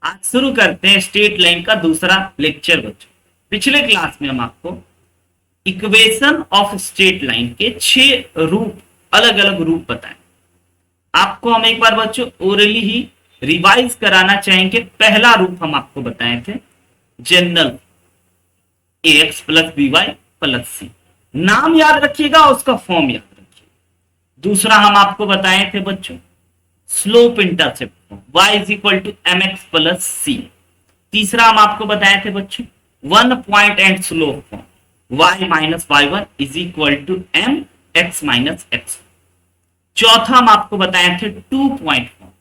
आज शुरू करते हैं स्ट्रेट लाइन का दूसरा लेक्चर बच्चों। पिछले क्लास में हम आपको इक्वेशन ऑफ स्ट्रेट लाइन के 6 रूप, अलग अलग रूप बताएं। आपको हम एक बार बच्चों ओरली ही रिवाइज कराना चाहेंगे। पहला रूप हम आपको बताए थे general ax plus B Y plus C. नाम याद रखिएगा, उसका फॉर्म याद रखिए। दूसरा हम आपको बताए थे बच्चों slope intercept form, y is equal to M X plus C. तीसरा हम आपको बताए थे बच्चों one point and slope form, y minus Y one is equal to M X minus X. चौथा हम आपको बताए थे 2 point form,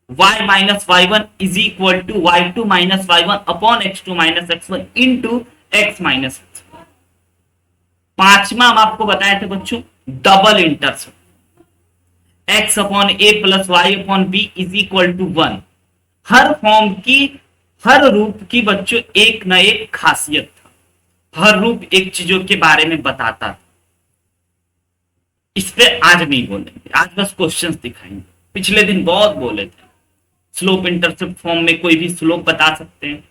y minus Y one is equal to Y two minus Y one upon X two minus X one into X minus X one. पांचवा हम आपको बताए थे बच्चों double intercept, x upon A plus Y upon B is equal to 1। हर form की, हर रूप की बच्चों एक न एक खासियत था। हर रूप एक चीजों के बारे में बताता था। इस पे आज नहीं बोलेंगे, आज बस क्वेश्चंस दिखाएंगे। पिछले दिन बहुत बोले थे स्लोप इंटरसेप्ट फॉर्म में कोई भी स्लोप बता सकते हैं।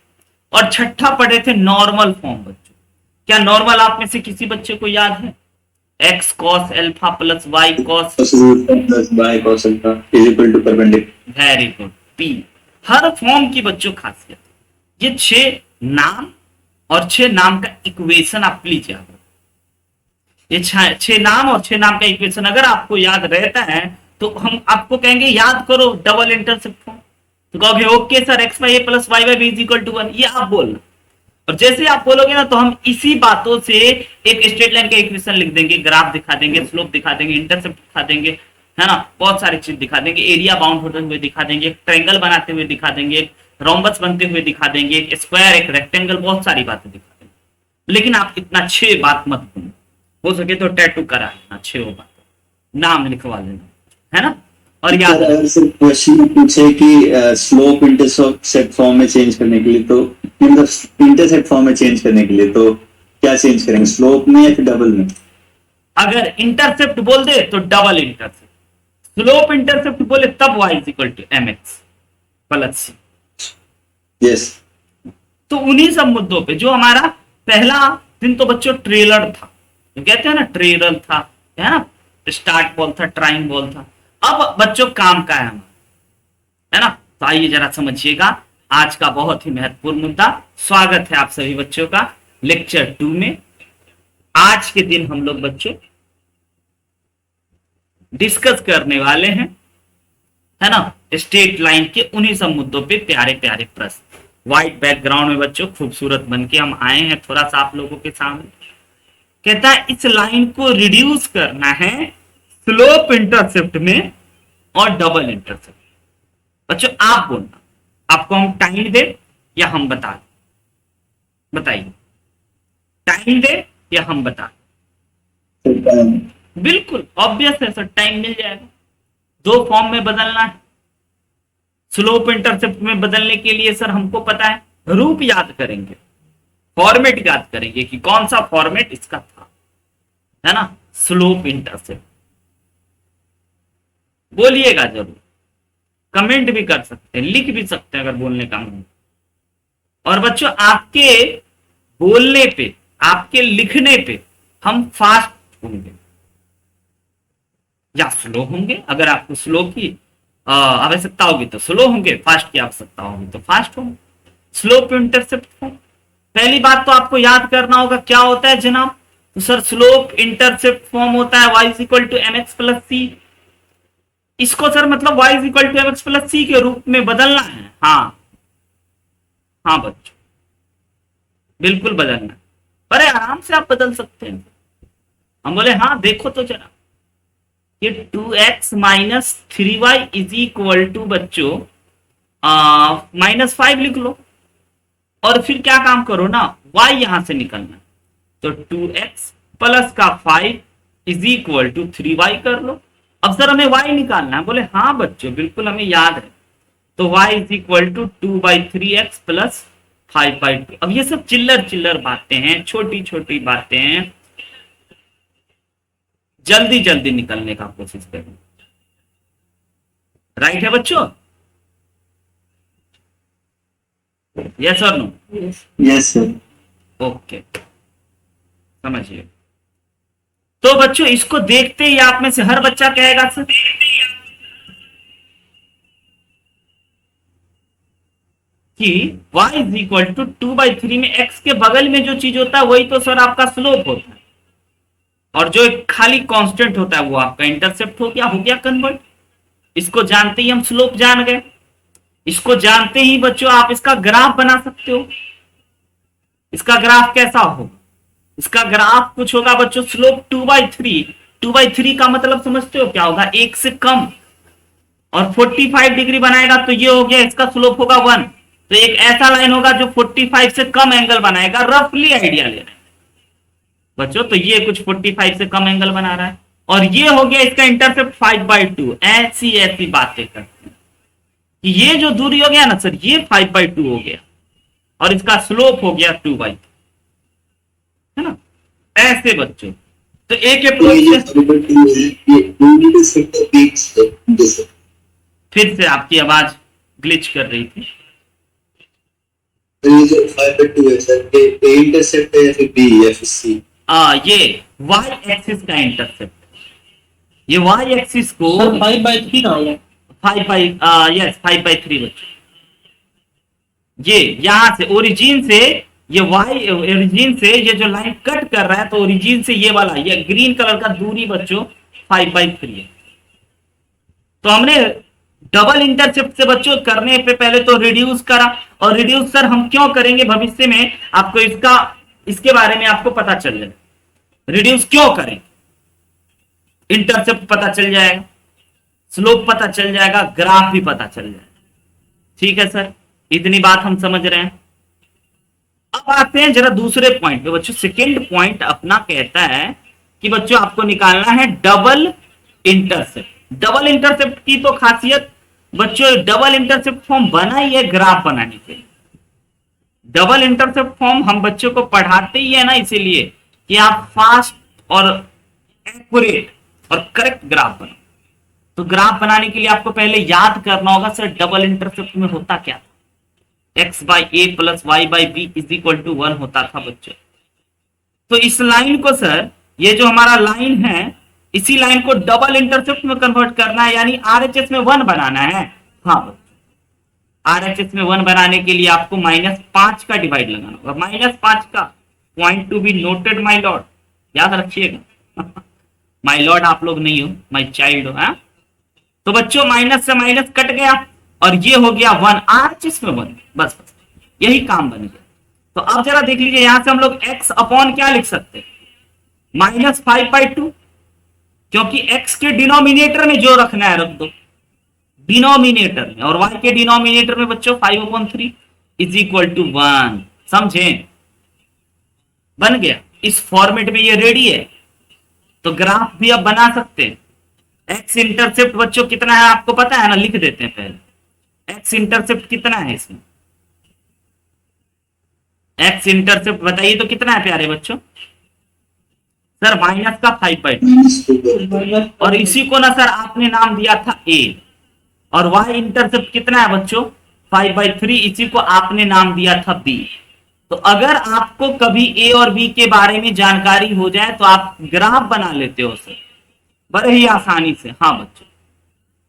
और छठा पढ़े थे नॉर्मल फॉर्म बच्चों। क्या नॉर्मल आप में से किसी बच्चे को याद है? x cos alpha plus y cos plus y cos alpha is equal to perpendicular. Very good p। हर फॉर्म की बच्चों खासियत। ये 6 नाम और 6 नाम का इक्वेशन आप प्लीज याद रखो। ये 6 नाम और 6 नाम का इक्वेशन अगर आपको याद रहता है तो हम आपको कहेंगे याद करो डबल इंटरसेप्ट फॉर्म, तो कहोगे okay sir X Y A plus Y Y B is equal to 1, ये आप बोलना। और जैसे आप बोलोगे ना तो हम इसी बातों से एक स्ट्रेट लाइन का इक्वेशन लिख देंगे, ग्राफ दिखा देंगे, स्लोप दिखा देंगे, इंटरसेप्ट दिखा देंगे, है ना, बहुत सारी चीज दिखा देंगे, एरिया बाउंड होते हुए दिखा देंगे, ट्रायंगल बनाते हुए दिखा देंगे, रोम्बस बनते हुए दिखा देंगे, एक स्क्वायर, एक रेक्टेंगल, बहुत सारी बातें दिखा देंगे। लेकिन आप इतना 6 बात मत बोलो, हो सके तो टैटू करा लेना 6 बात, नाम लिखवा लेना, है ना। और याद अगर सिर्फ क्वेश्चन पूछे कि स्लोप इंटरसेप्ट फॉर्म में चेंज करने के लिए, तो इंटरसेप्ट फॉर्म में चेंज करने के लिए तो क्या चेंज करेंगे, स्लोप में या फिर डबल में? अगर इंटरसेप्ट बोल दे तो डबल इंटरसेप्ट, स्लोप इंटरसेप्ट बोले तब y is equal to M X plus C. Yes. तो उन्हीं सब मुद्दों पे जो हमारा पहला दिन तो बच्चों ट्रेलर था, जो कहते हैं ना ट्रेलर था, है ना, स्टार्ट बॉल था, ट्राइंग बॉल था। अब बच्चों काम का है हमारा, है ना। तो आइए जरा समझिएगा आज का बहुत ही महत्वपूर्ण मुद्दा। स्वागत है आप सभी बच्चों का लेक्चर 2 में। आज के दिन हम लोग बच्चों डिस्कस करने वाले हैं, है ना, स्ट्रेट लाइन के उन्हीं सब मुद्दों पे प्यारे प्यारे प्रश्न। व्हाइट बैकग्राउंड में बच्चों खूबसूरत बन के हम आए हैं थोड़ा सा आप लोगों के सामने। कहता है इस लाइन को रिड्यूस करना है स्लोप इंटरसेप्ट में और डबल इंटरसेप्ट। बच्चों आप बोलना, आपको हम टाइम दे या हम बता दें? बताइए, टाइम दे या हम बता दें? बिल्कुल ऑब्वियस है सर, टाइम मिल जाएगा। 2 फॉर्म में बदलना है। स्लोप इंटरसेप्ट में बदलने के लिए सर हमको पता है, रूप याद करेंगे, फॉर्मेट याद करेंगे कि कौन सा फॉर्मेट इसका था, है ना, स्लोप इंटरसेप्ट। बोलिएगा जरूर, कमेंट भी कर सकते हैं, लिख भी सकते हैं अगर बोलने का मन। और बच्चों आपके बोलने पे, आपके लिखने पे हम फास्ट होंगे या स्लो होंगे। अगर आपको स्लो की आवश्यकता होगी तो स्लो होंगे, फास्ट की आवश्यकता होगी तो फास्ट होंगे। स्लोप इंटरसेप्ट फॉर्म, पहली बात तो आपको याद करना होगा क्या होता है जनाब। तो सर स्लोप इंटरसेप्ट फॉर्म होता है y is equal to M X plus C. इसको सर मतलब y is equal to M X plus C के रूप में बदलना है। हाँ हाँ बच्चों, बिल्कुल बदलना। अरे आराम से आप बदल सकते हैं। हम बोले हाँ देखो तो जरा, ये 2x minus 3y is equal to बच्चों -5 लिख लो। और फिर क्या काम करो ना, y यहां से निकलना, तो 2x प्लस का 5 इज इक्वल टू 3y कर लो। अब सर हमें y निकालना है। बोले हाँ बच्चों बिल्कुल हमें याद है, तो y is equal to 2/3x plus 5/2। अब ये सब चिल्लर चिल्लर बातें हैं, छोटी छोटी बातें हैं, जल्दी जल्दी निकलने का कोशिश करें। राइट है बच्चों? यस और नो? Yes sir. ओके, समझिए। तो बच्चों इसको देखते ही आप में से हर बच्चा कहेगा सर कि y इज इक्वल टू 2/3 में x के बगल में जो चीज होता है वही तो सर आपका स्लोप होता है, और जो एक खाली कांस्टेंट होता है वो आपका इंटरसेप्ट हो गया कन्वर्ट। इसको जानते ही हम स्लोप जान गए। इसको जानते ही बच्चों आप इसका ग्राफ बना सकते हो। इसका ग्राफ कैसा होगा? इसका ग्राफ कुछ होगा बच्चों, स्लोप 2/3। 2/3 का मतलब समझते हो क्या होगा? 1 से कम, और 45 डिग्री बनाएगा तो ये हो गया, इसका स्लोप होगा 1। तो एक ऐसा लाइन होगा जो 45 से कम एंगल बनाएगा, रफली आइडिया ले रहे हैं बच्चों। तो ये कुछ 45 से कम एंगल बना रहा है, और ये हो गया इसका इंटरसेप्ट 5/2। ऐसी बातें करते हैं कि ये जो दूरी हो गया ना सर, ये 5/2 हो गया, और इसका स्लोप हो गया 2/2, है ना? ऐसे बच्चों तो एक फिर से आपकी आवाज ग्लिच कर रही थी। ये जो 5/2 है सर, ये इंटरसेप्ट है या फिर बी या फिर सी? ये y एक्सिस का इंटरसेप्ट, ये y एक्सिस को 5/3 ना होगा? 5/3 बच्चों। ये यहां से ओरिजिन से ये ओरिजिन से ये जो लाइन कट कर रहा है, तो ओरिजिन से ये वाला ये ग्रीन कलर का दूरी बच्चों 5/3 है। तो हमने डबल इंटरसेप्ट से बच्चों करने पे पहले तो रिड्यूस करा, और रिड्यूस सर हम क्यों करेंगे भविष्य में आपको इसके बारे में आपको पता चल जाए। रिड्यूस क्यों करें? इंटरसेप्ट पता चल जाएगा, स्लोप पता चल जाएगा, ग्राफ भी पता चल जाएगा। ठीक है सर, इतनी बात हम समझ रहे हैं। अब आते हैं जरा दूसरे पॉइंट पे बच्चों। सेकेंड पॉइंट अपना कहता है कि बच्चों आपको निकालना है डबल इंटरसेप्ट। डबल इंटरसेप्ट की तो खासियत बच्चों, डबल इंटरसेप्ट फॉर्म बना ही है ग्राफ बनाने के लिए। डबल इंटरसेप्ट फॉर्म हम बच्चों को पढ़ाते ही है ना, इसीलिए कि आप फास्ट और एक्यूरेट और करेक्ट ग्राफ बनाओ। तो ग्राफ बनाने के लिए आपको पहले याद करना होगा सर डबल इंटरसेप्ट में होता क्या था। x/a + y/b = 1 होता था बच्चों। तो इस लाइन को सर, ये जो हमारा लाइन है, इसी लाइन को डबल इंटरसेप्ट में कन्वर्ट करना है, यानी RHS में 1 बनाना है। हाँ बच्चों, RHS में 1 बनाने के लिए आपको -5 का डिवाइड लगाना होगा। -5 का point to be noted my Lord, याद रखिएगा। माय लॉर्ड आप लोग नहीं हो, माय चाइल्ड हो। हाँ, तो बच्चों माइनस से माइनस कट गया, और ये हो गया 1, RHS में 1। बस यही काम बन गया। तो अब जरा देख लीजिए, यहां से हम लोग x अपॉन क्या लिख सकते हैं? -5/2, क्योंकि x के डिनोमिनेटर में जो रखना है रख दो डिनोमिनेटर में, और y के डिनोमिनेटर में बच्चों 5/3 = 1। समझे? बन गया। इस फॉर्मेट में ये रेडी है, तो ग्राफ भी अब बना सकते हैं। x इंटरसेप्ट बच्चों कितना है आपको पता है ना? लिख देते हैं पहले। x इंटरसेप्ट कितना है इसमें? x इंटरसेप्ट बताइए तो कितना है प्यारे बच्चों? सर माइनस का 5/2, और इसी को ना सर आपने नाम दिया था a। और y इंटरसेप्ट कितना है बच्चों? 5/3, इसी को आपने नाम दिया था b। तो अगर आपको कभी a और b के बारे में जानकारी हो जाए तो आप ग्राफ बना लेते हो सर, बड़े ही आसानी से। हाँ बच्चों,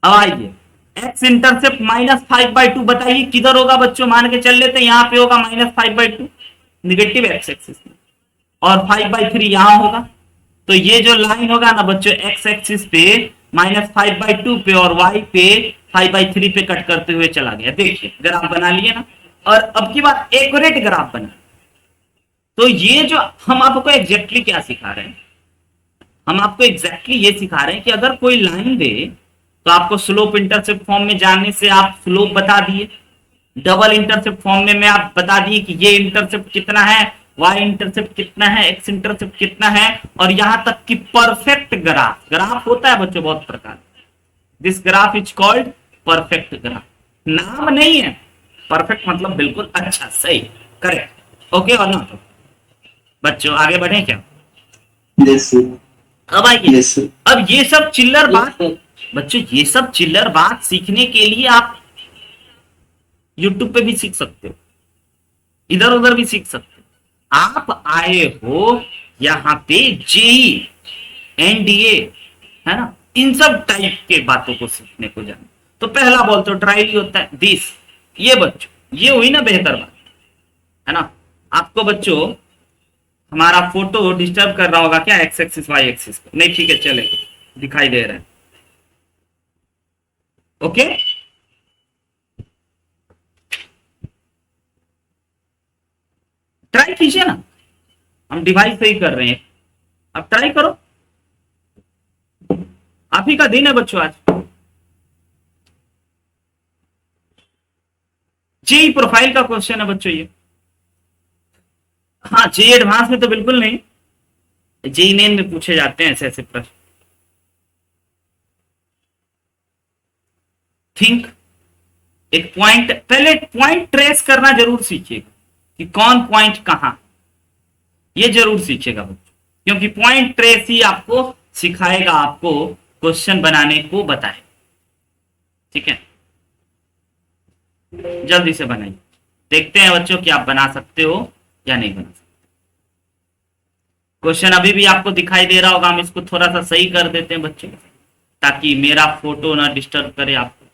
अब आइए, x इंटरसेप्ट -5/2 बताइए किधर होगा बच्चों? मान के चल लेते हैं यहाँ पे होगा -5/2 निगेटिव x एक्सिस में, और 5/3 यहां होगा। तो ये जो लाइन होगा ना बच्चों, x एक्सिस पे -5/2 पे और y पे 5/3 पे कट करते हुए चला गया। देखिए ग्राफ बना लिए ना, और अब की बात एक्यूरेट ग्राफ बना। तो ये जो हम आपको एग्जैक्टली क्या सिखा रहे हैं, हम आपको एग्जैक्टली ये सिखा रहे हैं कि अगर कोई लाइन दे तो आपको स्लोप इंटरसेप्ट फॉर्म में जानने से आप स्लोप बता दिए, डबल इंटरसेप्ट फॉर्म में आप बता दिए कि ये इंटरसेप्ट कितना है, y इंटरसेप्ट कितना है, x इंटरसेप्ट कितना है, और यहां तक कि परफेक्ट ग्राफ। ग्राफ होता है बच्चों बहुत प्रकार, this graph is called perfect graph. नाम नहीं है, परफेक्ट मतलब बिल्कुल अच्छा, सही, करेक्ट, ओके और नॉट। बच्चों आगे बढ़े क्या? Yes sir. अब आइए, यस सर। अब ये सब चिल्लर बात बच्चों, ये सब चिल्लर बात सीखने के लिए आप YouTube पे भी सीख सकते हो। इधर उधर भी सीख सकते हो। आप आए हो यहाँ पे जेई, एनडीए, है ना, इन सब टाइप के बातों को सीखने को जाना। तो पहला बॉल तो ट्रायल ही होता है, दिस, ये बच्चों ये हुई ना बेहतर बात, है ना। आपको बच्चों हमारा फोटो डिस्टर्ब कर रहा होगा क्या, एक्स एक्सिस वाई एक्सिस को? नहीं, ठीक है, चलेगा, दिखाई दे रहा है। ओके, ट्राई कीजिए ना, हम डिवाइस से ही कर रहे हैं, अब ट्राई करो। आप ही का दिन है बच्चों आज। जेई प्रोफाइल का क्वेश्चन है बच्चों ये। हाँ, जेई एडवांस में तो बिल्कुल नहीं, जेई मेन में पूछे जाते हैं ऐसे ऐसे प्रश्न। थिंक, एक पॉइंट, पहले पॉइंट ट्रेस करना जरूर सीखिएगा कि कौन पॉइंट कहां, ये जरूर सीखिएगा बच्चों, क्योंकि पॉइंट ट्रेस ही आपको सिखाएगा, आपको क्वेश्चन बनाने को बताए। ठीक है, जल्दी से बनाइए, देखते हैं बच्चों कि आप बना सकते हो या नहीं बना सकते। क्वेश्चन अभी भी आपको दिखाई दे रहा होगा, हम इसको थोड़ा सा सही कर देते हैं बच्चों, ताकि मेरा फोटो ना डिस्टर्ब करे आपको।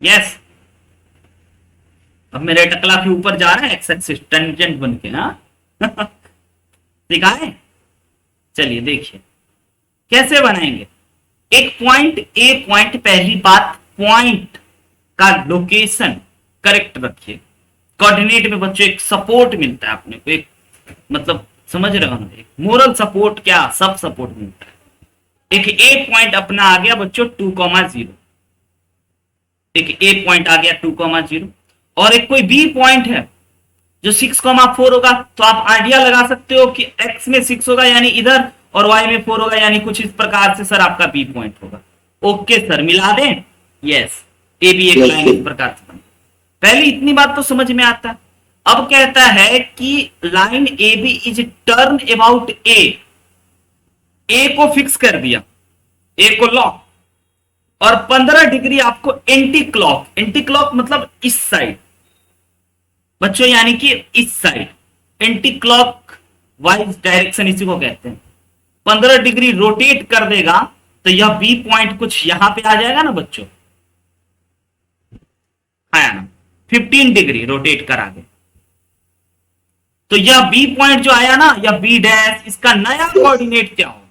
यस, अब मेरे टकला के ऊपर जा रहा है एक्स एक्सिस टेंजेंट बन के, हाँ दिखाए। चलिए देखिए कैसे बनाएंगे। एक पॉइंट, ए पॉइंट, पहली बात पॉइंट का लोकेशन करेक्ट रखिए। कोऑर्डिनेट में बच्चों एक सपोर्ट मिलता है अपने को, एक मतलब समझ रहे हो ना, एक मोरल सपोर्ट, क्या सब सपोर्ट मिलता है। एक ए पॉइंट अपना आ गया बच्चों 2,0, एक ए पॉइंट आ गया 2,0, और एक कोई बी पॉइंट है जो 6,4 होगा। तो आप आइडिया लगा सकते हो कि एक्स में 6 होगा यानी इधर, और वाई में 4 होगा यानी कुछ इस प्रकार से सर आपका बी पॉइंट होगा। ओके सर, मिला दें? यस, ए बी एक लाइन इस प्रकार से बनी। पहले इतनी बात तो समझ में आता है। अब कहता है कि line A B is turn about A को फिक्स कर दिया, ए को लॉक, और 15 डिग्री आपको एंटी क्लॉक, एंटी क्लॉक मतलब इस साइड बच्चों, यानी कि इस side anti clock wise direction इसी को कहते हैं। 15 डिग्री रोटेट कर देगा तो यह बी पॉइंट कुछ यहां पे आ जाएगा ना बच्चों, आया ना, 15 डिग्री रोटेट करा दे तो यह बी पॉइंट जो आया ना, यह बी डैश, इसका नया कोऑर्डिनेट क्या होगा,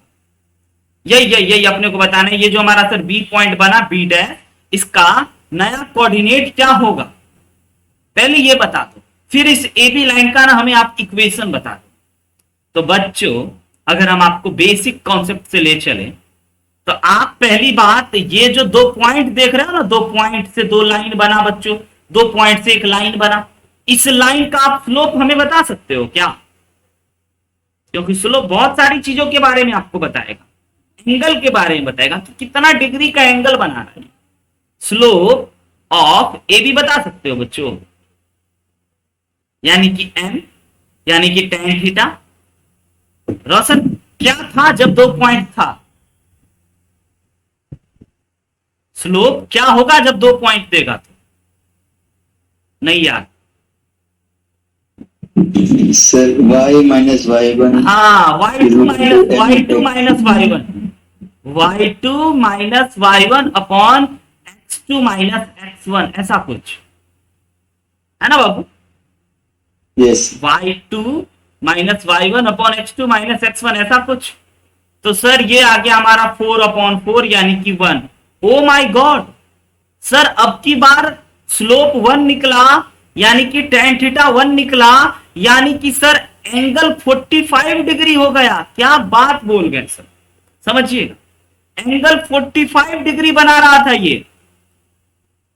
यही अपने को बताना है। ये जो हमारा सर बी पॉइंट बना बी डैश, इसका नया कोऑर्डिनेट क्या होगा, पहले ये बता दो, फिर इस ए बी लाइन का ना हमें आप इक्वेशन बता दो। तो बच्चों अगर हम आपको बेसिक कॉन्सेप्ट से ले चले तो आप पहली बात, ये जो 2 पॉइंट देख रहे हो ना, 2 पॉइंट से 2 लाइन बना बच्चों, 2 पॉइंट से एक लाइन बना, इस लाइन का आप स्लोप हमें बता सकते हो क्या? क्योंकि स्लोप बहुत सारी चीजों के बारे में आपको बताएगा, एंगल के बारे में बताएगा कि कितना डिग्री का एंगल बना रहा है। स्लोप ऑफ ए बी बता सकते हो बच्चों, यानी कि एम, यानी कि tan थीटा। रोशन क्या था जब 2 पॉइंट था, स्लोप क्या होगा जब 2 पॉइंट देगा तो? नहीं यार सर, y माइनस y1, हाँ, y2 minus y1, y2 minus y1 upon x2 minus x1, ऐसा कुछ है ना बाबू? Yes, y2 minus y1 upon x2 minus x1, ऐसा कुछ। तो सर ये आ गया हमारा 4/4 यानी कि 1। ओ माय गॉड सर, अब की बार स्लोप 1 निकला, यानी कि tan थीटा 1 निकला, यानी कि सर एंगल 45 डिग्री हो गया। क्या बात बोल गए सर, समझिएगा, एंगल 45 डिग्री बना रहा था ये।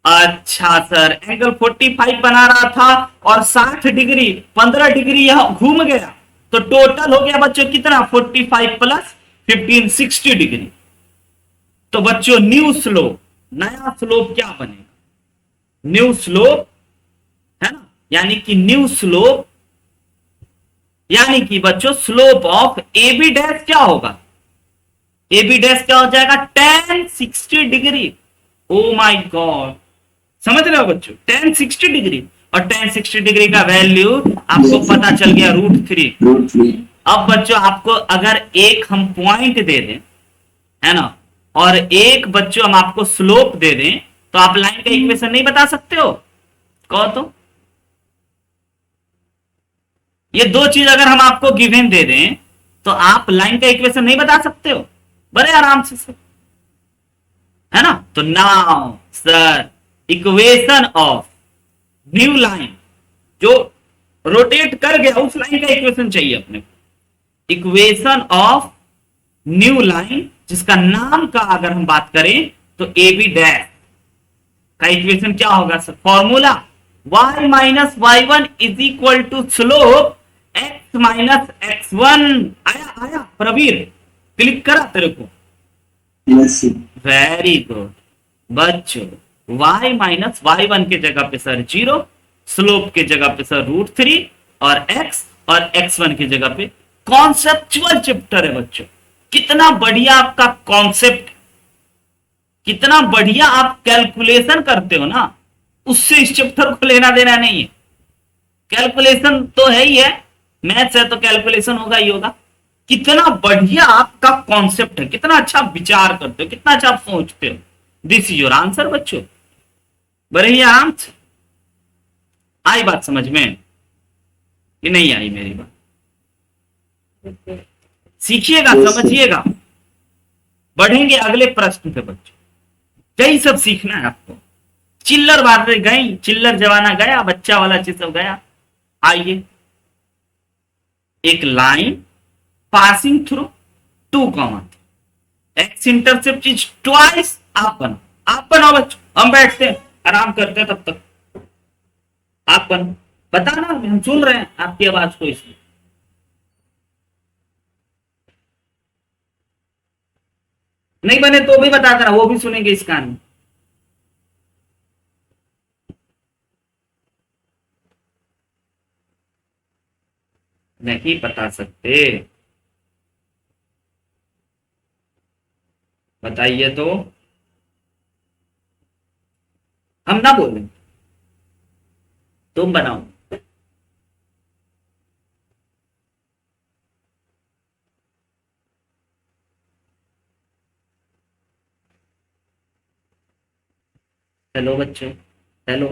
अच्छा सर, एंगल 45 बना रहा था और 60 डिग्री, 15 डिग्री यहां घूम गया, तो टोटल हो गया बच्चों कितना, 45 प्लस 15, 60 डिग्री। तो बच्चों न्यू स्लोप, नया स्लोप क्या बनेगा, न्यू स्लोप, है ना, यानी कि न्यू स्लोप, यानी कि बच्चों slope of A B dash क्या होगा, ए बी डैश क्या हो जाएगा, tan 60 degree. Oh my God, समझ रहे हो बच्चों, tan 60 डिग्री, और tan 60 डिग्री का वैल्यू आपको पता चल गया √3। √3। अब बच्चों आपको अगर एक हम पॉइंट दे दें, है ना, और एक बच्चों हम आपको स्लोप दे दें, तो आप लाइन का इक्वेशन नहीं बता सकते हो? कहो तो। ये दो चीज अगर हम आपको गिवन दे दें तो आप लाइन का इक्वेशन नहीं बता सकते हो बड़े आराम से सर, है ना। तो now sir, equation of new line जो रोटेट कर गया, उस लाइन का इक्वेशन चाहिए अपने को। इक्वेशन ऑफ न्यू लाइन जिसका नाम का अगर हम बात करें तो ए बी डैश का इक्वेशन क्या होगा sir, formula y minus y1 is equal to slope x minus x1। आया आया प्रवीर, क्लिक करा तेरे को? Yes sir. वेरी गुड बच्चों, y माइनस y1 के जगह पे सर 0, स्लोप के जगह पे सर √3, और x और x1 की जगह पे कॉन्सेप्चुअल चैप्टर है बच्चों। कितना बढ़िया आपका कॉन्सेप्ट, कितना बढ़िया आप कैलकुलेशन करते हो ना, उससे इस चैप्टर को लेना देना नहीं है। कैलकुलेशन तो है ही है, मैथ्स है तो कैलकुलेशन होगा ही होगा। कितना बढ़िया आपका कॉन्सेप्ट है, कितना अच्छा विचार करते हो, कितना अच्छा आप सोचते हो। दिस इज योर आंसर बच्चों। बड़े ही आराम से आई बात समझ में कि नहीं आई मेरी बात? सीखिएगा, समझिएगा। बढ़ेंगे अगले प्रश्न पे बच्चों। यही सब सीखना है आपको। चिल्लर बातें गई, चिल्लर जमाना गया, बच्चा वाला चीज सब गया। आइए, एक line passing through 2 comma, x intercept is twice. आप बनाओ बच्चों, हम बैठते हैं आराम करते हैं तब तक। आप बताना, हम सुन रहे हैं आपकी आवाज को। इसमें नहीं बने तो भी बता देना, वो भी सुनेंगे इस कान में। नहीं बता सकते, बताइए तो, हम ना बोलें, तुम बनाओ। हेलो बच्चों, हेलो।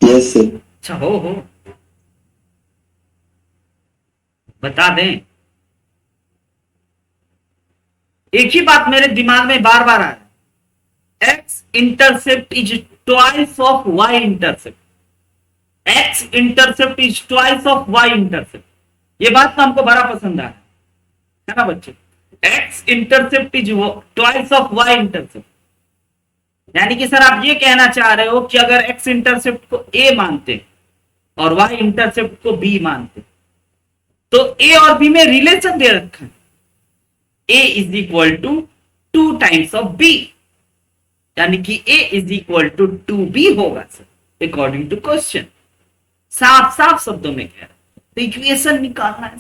Yes sir. अच्छा हो, बता दें। एक ही बात मेरे दिमाग में बार बार आ रहा है, X intercept is twice of Y intercept. X intercept is twice of Y intercept. ये बात तो हमको बड़ा पसंद आया है ना बच्चे। X intercept is twice of Y intercept, यानी कि सर आप ये कहना चाह रहे हो कि अगर एक्स इंटरसेप्ट को ए मानते और वाई इंटरसेप्ट को बी मानते, तो ए और बी में रिलेशन दे रखा है, A is equal to 2 times of B, यानी कि ए इज इक्वल टू 2b होगा सर, अकॉर्डिंग टू क्वेश्चन। साफ साफ शब्दों में कह रहा है, तो इक्वेशन निकालना है।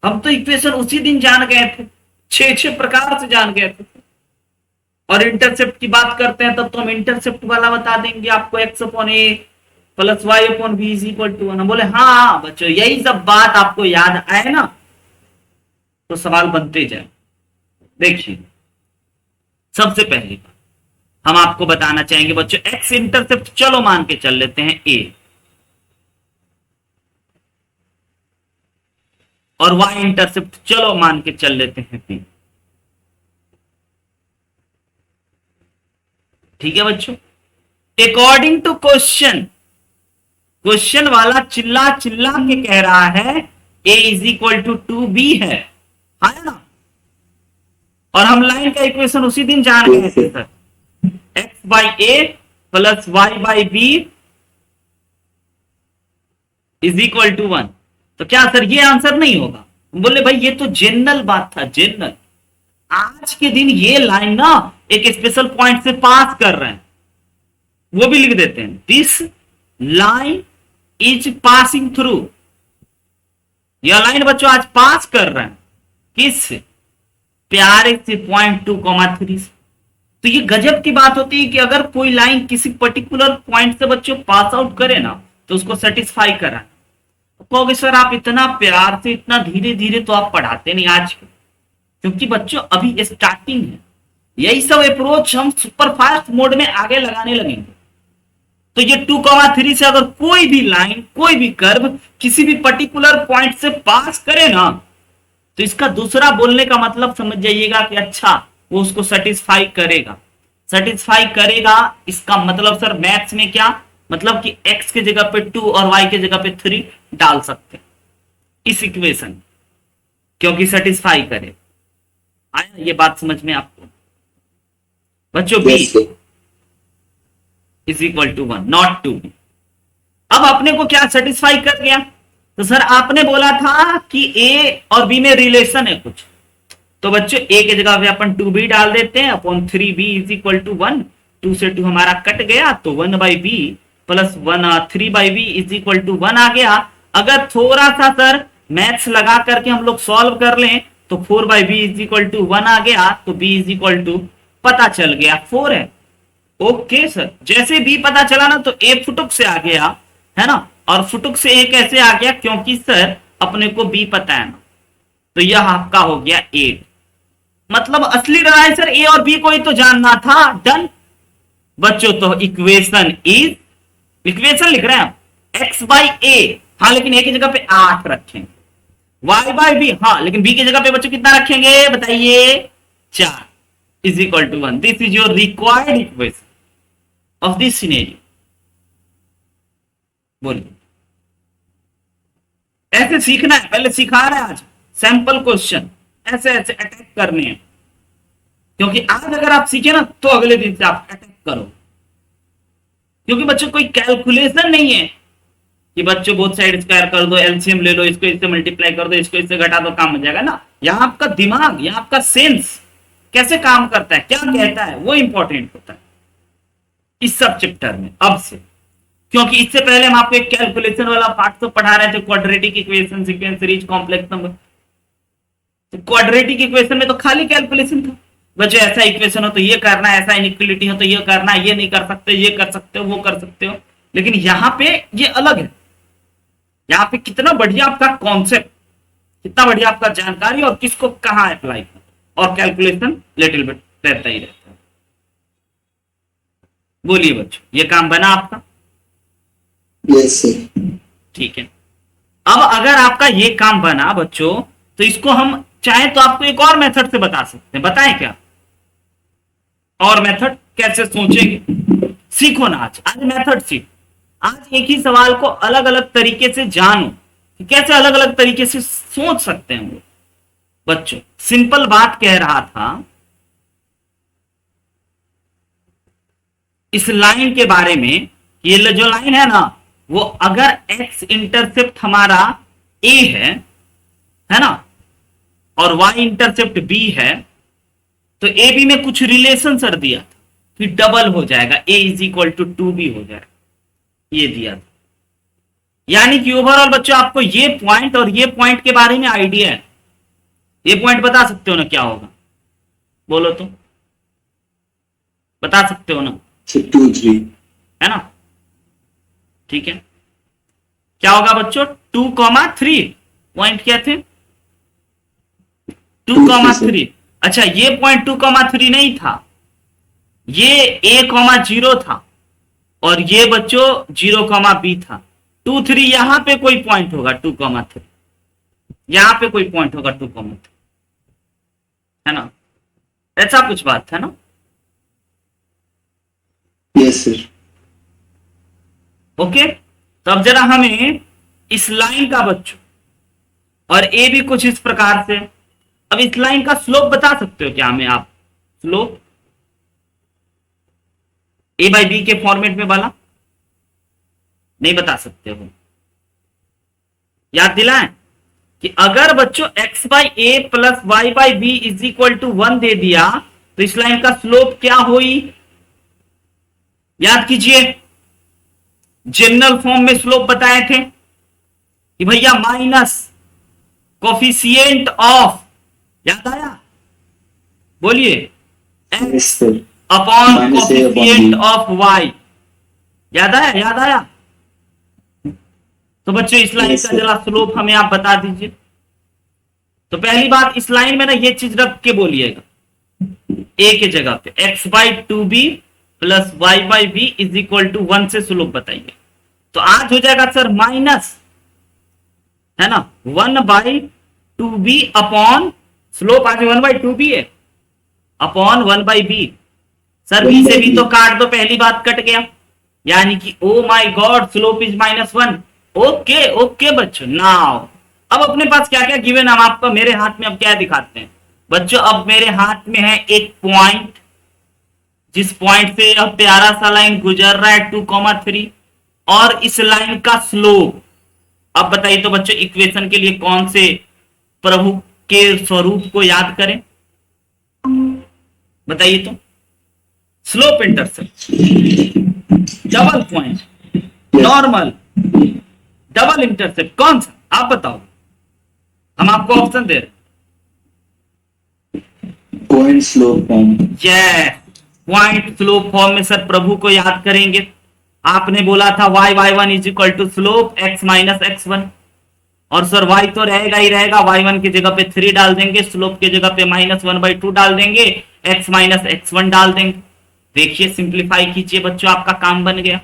हम तो इक्वेशन उसी दिन जान गए थे, 6 प्रकार से जान गए थे। और इंटरसेप्ट की बात करते हैं तब तो हम इंटरसेप्ट वाला बता देंगे आपको, x upon A plus Y upon B is equal to 1। बोले हाँ बच्चों, यही सब बात आपको याद आए ना तो सवाल बनते जाए। देखिए, सबसे पहली बात हम आपको बताना चाहेंगे बच्चों, एक्स इंटरसेप्ट चलो मान के चल लेते हैं ए, और वाई इंटरसेप्ट चलो मान के चल लेते हैं बी। ठीक है बच्चों, अकॉर्डिंग टू क्वेश्चन, क्वेश्चन वाला चिल्ला चिल्ला के कह रहा है A is equal to 2b है ना। और हम लाइन का इक्वेशन उसी दिन जान गए थे sir, X by A plus Y by B is equal to 1। तो क्या सर ये आंसर नहीं होगा? बोले भाई ये तो जनरल बात था, जनरल। आज के दिन ये लाइन ना एक स्पेशल पॉइंट से पास कर रहे हैं, वो भी लिख देते हैं, this line is passing through. यह लाइन बच्चों आज पास कर रहे हैं, किस प्यारे से 0.2, 3। तो ये गजब की बात होती है कि अगर कोई लाइन किसी पर्टिकुलर पॉइंट से बच्चों पास आउट करे ना तो उसको सेटिस्फाई करा। तो कहोगे सर आप इतना प्यार से इतना धीरे धीरे तो आप पढ़ाते नहीं आज के, क्योंकि बच्चों अभी स्टार्टिंग है। यही सब अप्रोच हम सुपरफास्ट मोड में आगे लगाने लगेंगे। तो ये 2,3 से अगर कोई भी लाइन कोई भी कर्व किसी भी पर्टिकुलर पॉइंट से पास करे ना तो इसका दूसरा बोलने का मतलब समझ जाइएगा कि अच्छा वो उसको सेटिस्फाई करेगा। सेटिस्फाई करेगा इसका मतलब सर मैथ्स में क्या मतलब कि x के जगह पे 2 और y के जगह पे 3 डाल सकते हैं इस इक्वेशन, क्योंकि सेटिस्फाई करे। आया ये बात समझ में आपको बच्चों? b is equal to 1 not 2। अब अपने को क्या सेटिस्फाई कर गया? तो सर आपने बोला था कि a और b में रिलेशन है कुछ, तो बच्चों a के जगह पे अपन 2b डाल देते हैं upon 3b is equal to 1। 2 से 2 हमारा कट गया तो 1/b plus 3/b is equal to 1 आ गया। अगर थोड़ा सा सर मैथ्स लगा करके हम लोग सॉल्व कर लें तो 4/b इज इक्वल टू 1 आ गया, तो b इज इक्वल टू पता चल गया 4 है। ओके सर, जैसे b पता चला ना तो a फुटुक से आ गया है ना, और फुटुक से a कैसे आ गया? क्योंकि सर अपने को b पता है ना, तो यह आपका हो गया 8। मतलब असली रहा है सर a और b को ही तो जानना था। डन बच्चों, तो इक्वेशन लिख रहे हैं हम x/a, हाँ लेकिन a की जगह पे 8 रखेंगे, y/b, हाँ लेकिन b की जगह पे बच्चों कितना रखेंगे बताइए? 4 is equal to 1। This is your required equation of this scenario. बोलिए, ऐसे सीखना है, पहले सिखा रहे हैं आज सैंपल क्वेश्चन, ऐसे ऐसे अटैक करने हैं, क्योंकि आज अगर आप सीखे ना तो अगले दिन से आप अटैक करो। क्योंकि बच्चों कोई कैलकुलेशन नहीं है कि बच्चों बोथ साइड स्क्वायर कर दो, एलसीएम ले लो, इसको इससे मल्टीप्लाई कर दो, इसको इससे घटा दो, काम हो जाएगा ना। यहाँ आपका दिमाग, यहाँ आपका सेंस कैसे काम करता है, क्या कहता है, वो इंपॉर्टेंट होता है इस सब चैप्टर में अब से। क्योंकि इससे पहले हम आपको एक कैलकुलेशन वाला पार्ट तो पढ़ा रहे थे, quadratic equation, sequence series, complex number. तो क्वाड्रेटिक इक्वेशन में तो खाली कैलकुलेशन था, बच्चों ऐसा इक्वेशन हो तो ये करना, ऐसा इनइक्वालिटी हो तो ये करना, ये नहीं कर सकते, ये कर सकते हो, वो कर सकते हो। लेकिन यहां पे ये अलग है, यहाँ पे कितना बढ़िया आपका कॉन्सेप्ट, कितना बढ़िया आपका जानकारी और किसको कहां अप्लाई कर, और कैलकुलेशन लिटिल बिट रहता ही रहता है। बोलिए बच्चों, ये काम बना आपका? Yes sir. ठीक है। अब अगर आपका ये काम बना बच्चों, तो इसको हम चाहे तो आपको एक और मेथड से बता सकते हैं। बताएं क्या और मेथड? कैसे सोचेंगे, सीखो ना आज मेथड सीख। आज एक ही सवाल को अलग अलग तरीके से जानो कि कैसे अलग अलग तरीके से सोच सकते हैं वो। बच्चों सिंपल बात कह रहा था इस लाइन के बारे में, ये जो लाइन है ना, वो अगर x इंटरसेप्ट हमारा a है ना, और y इंटरसेप्ट b है, तो ए बी में कुछ रिलेशन सर दिया था, फिर डबल हो जाएगा, a is equal to 2b हो जाएगा, ये दिया था। यानी कि ओवरऑल बच्चों आपको ये पॉइंट और ये पॉइंट के बारे में आइडिया है। ये पॉइंट बता सकते हो ना क्या होगा? बोलो तो, बता सकते हो ना? 2 3 है ना? ठीक है, क्या होगा बच्चों? 2,3 पॉइंट क्या थे? 2,3। अच्छा, ये पॉइंट 2,3 नहीं था, ये a,0 था, और ये बच्चों 0,b था। 2 3 यहां पे कोई पॉइंट होगा, 2,3 यहां पे कोई पॉइंट होगा 2,3, है ना? ऐसा कुछ बात है ना? Yes sir. ओके, तो अब जरा हमें इस लाइन का बच्चों, और ए भी कुछ इस प्रकार से। अब इस लाइन का स्लोप बता सकते हो क्या हमें आप? स्लोप a/b के फॉर्मेट में वाला नहीं बता सकते हो? याद दिलाएं कि अगर बच्चों x/a plus y/b is equal to 1 दे दिया तो इस लाइन का स्लोप क्या हुई? याद कीजिए, जनरल फॉर्म में स्लोप बताए थे कि भैया माइनस कोफिशिएंट ऑफ, याद आया? बोलिए, Yes, x sir. Upon Minus a upon coefficient b. Of y। याद आया, याद आया? तो बच्चों इस लाइन Yes, का sir. जरा स्लोप हमें आप बता दीजिए। तो पहली बात, इस लाइन में ना ये चीज रख के बोलिएगा, ए के जगह पे x by two B plus Y by B is equal to 1 से स्लोप बताइए। तो आज हो जाएगा सर माइनस, है ना, 1 by two B upon, slope आज 1 बाई टू बी है, upon 1 by B. Sir B 1 से by भी b. तो काट दो, पहली बात कट गया, यानी कि O my God slope is -1। Okay okay बच्चों, नाउ अब अपने पास क्या क्या गिवन, हम आपको मेरे हाथ में अब क्या दिखाते हैं बच्चों। अब मेरे हाथ में है एक पॉइंट, जिस पॉइंट से यह प्यारा सा लाइन गुजर रहा है 2,3, और इस लाइन का स्लोप। अब बताइए तो बच्चों, इक्वेशन के लिए कौन से प्रभु के स्वरूप को याद करें, बताइए तो। Slope intercept, double point, Yes. Normal, double intercept, कौन सा आप बताओ, हम आपको ऑप्शन दे रहे Point slope form. हैं। पॉइंट स्लोप फॉर्म में सर प्रभु को याद करेंगे। आपने बोला था y1 is equal to slope x minus x1, और सर y तो रहेगा ही रहेगा, y1 की जगह पे 3 डाल देंगे, स्लोप की जगह पे -1/2 डाल देंगे, x माइनस x1 डाल देंगे। देखिए सिंप्लीफाई कीजिए बच्चों, आपका काम बन गया।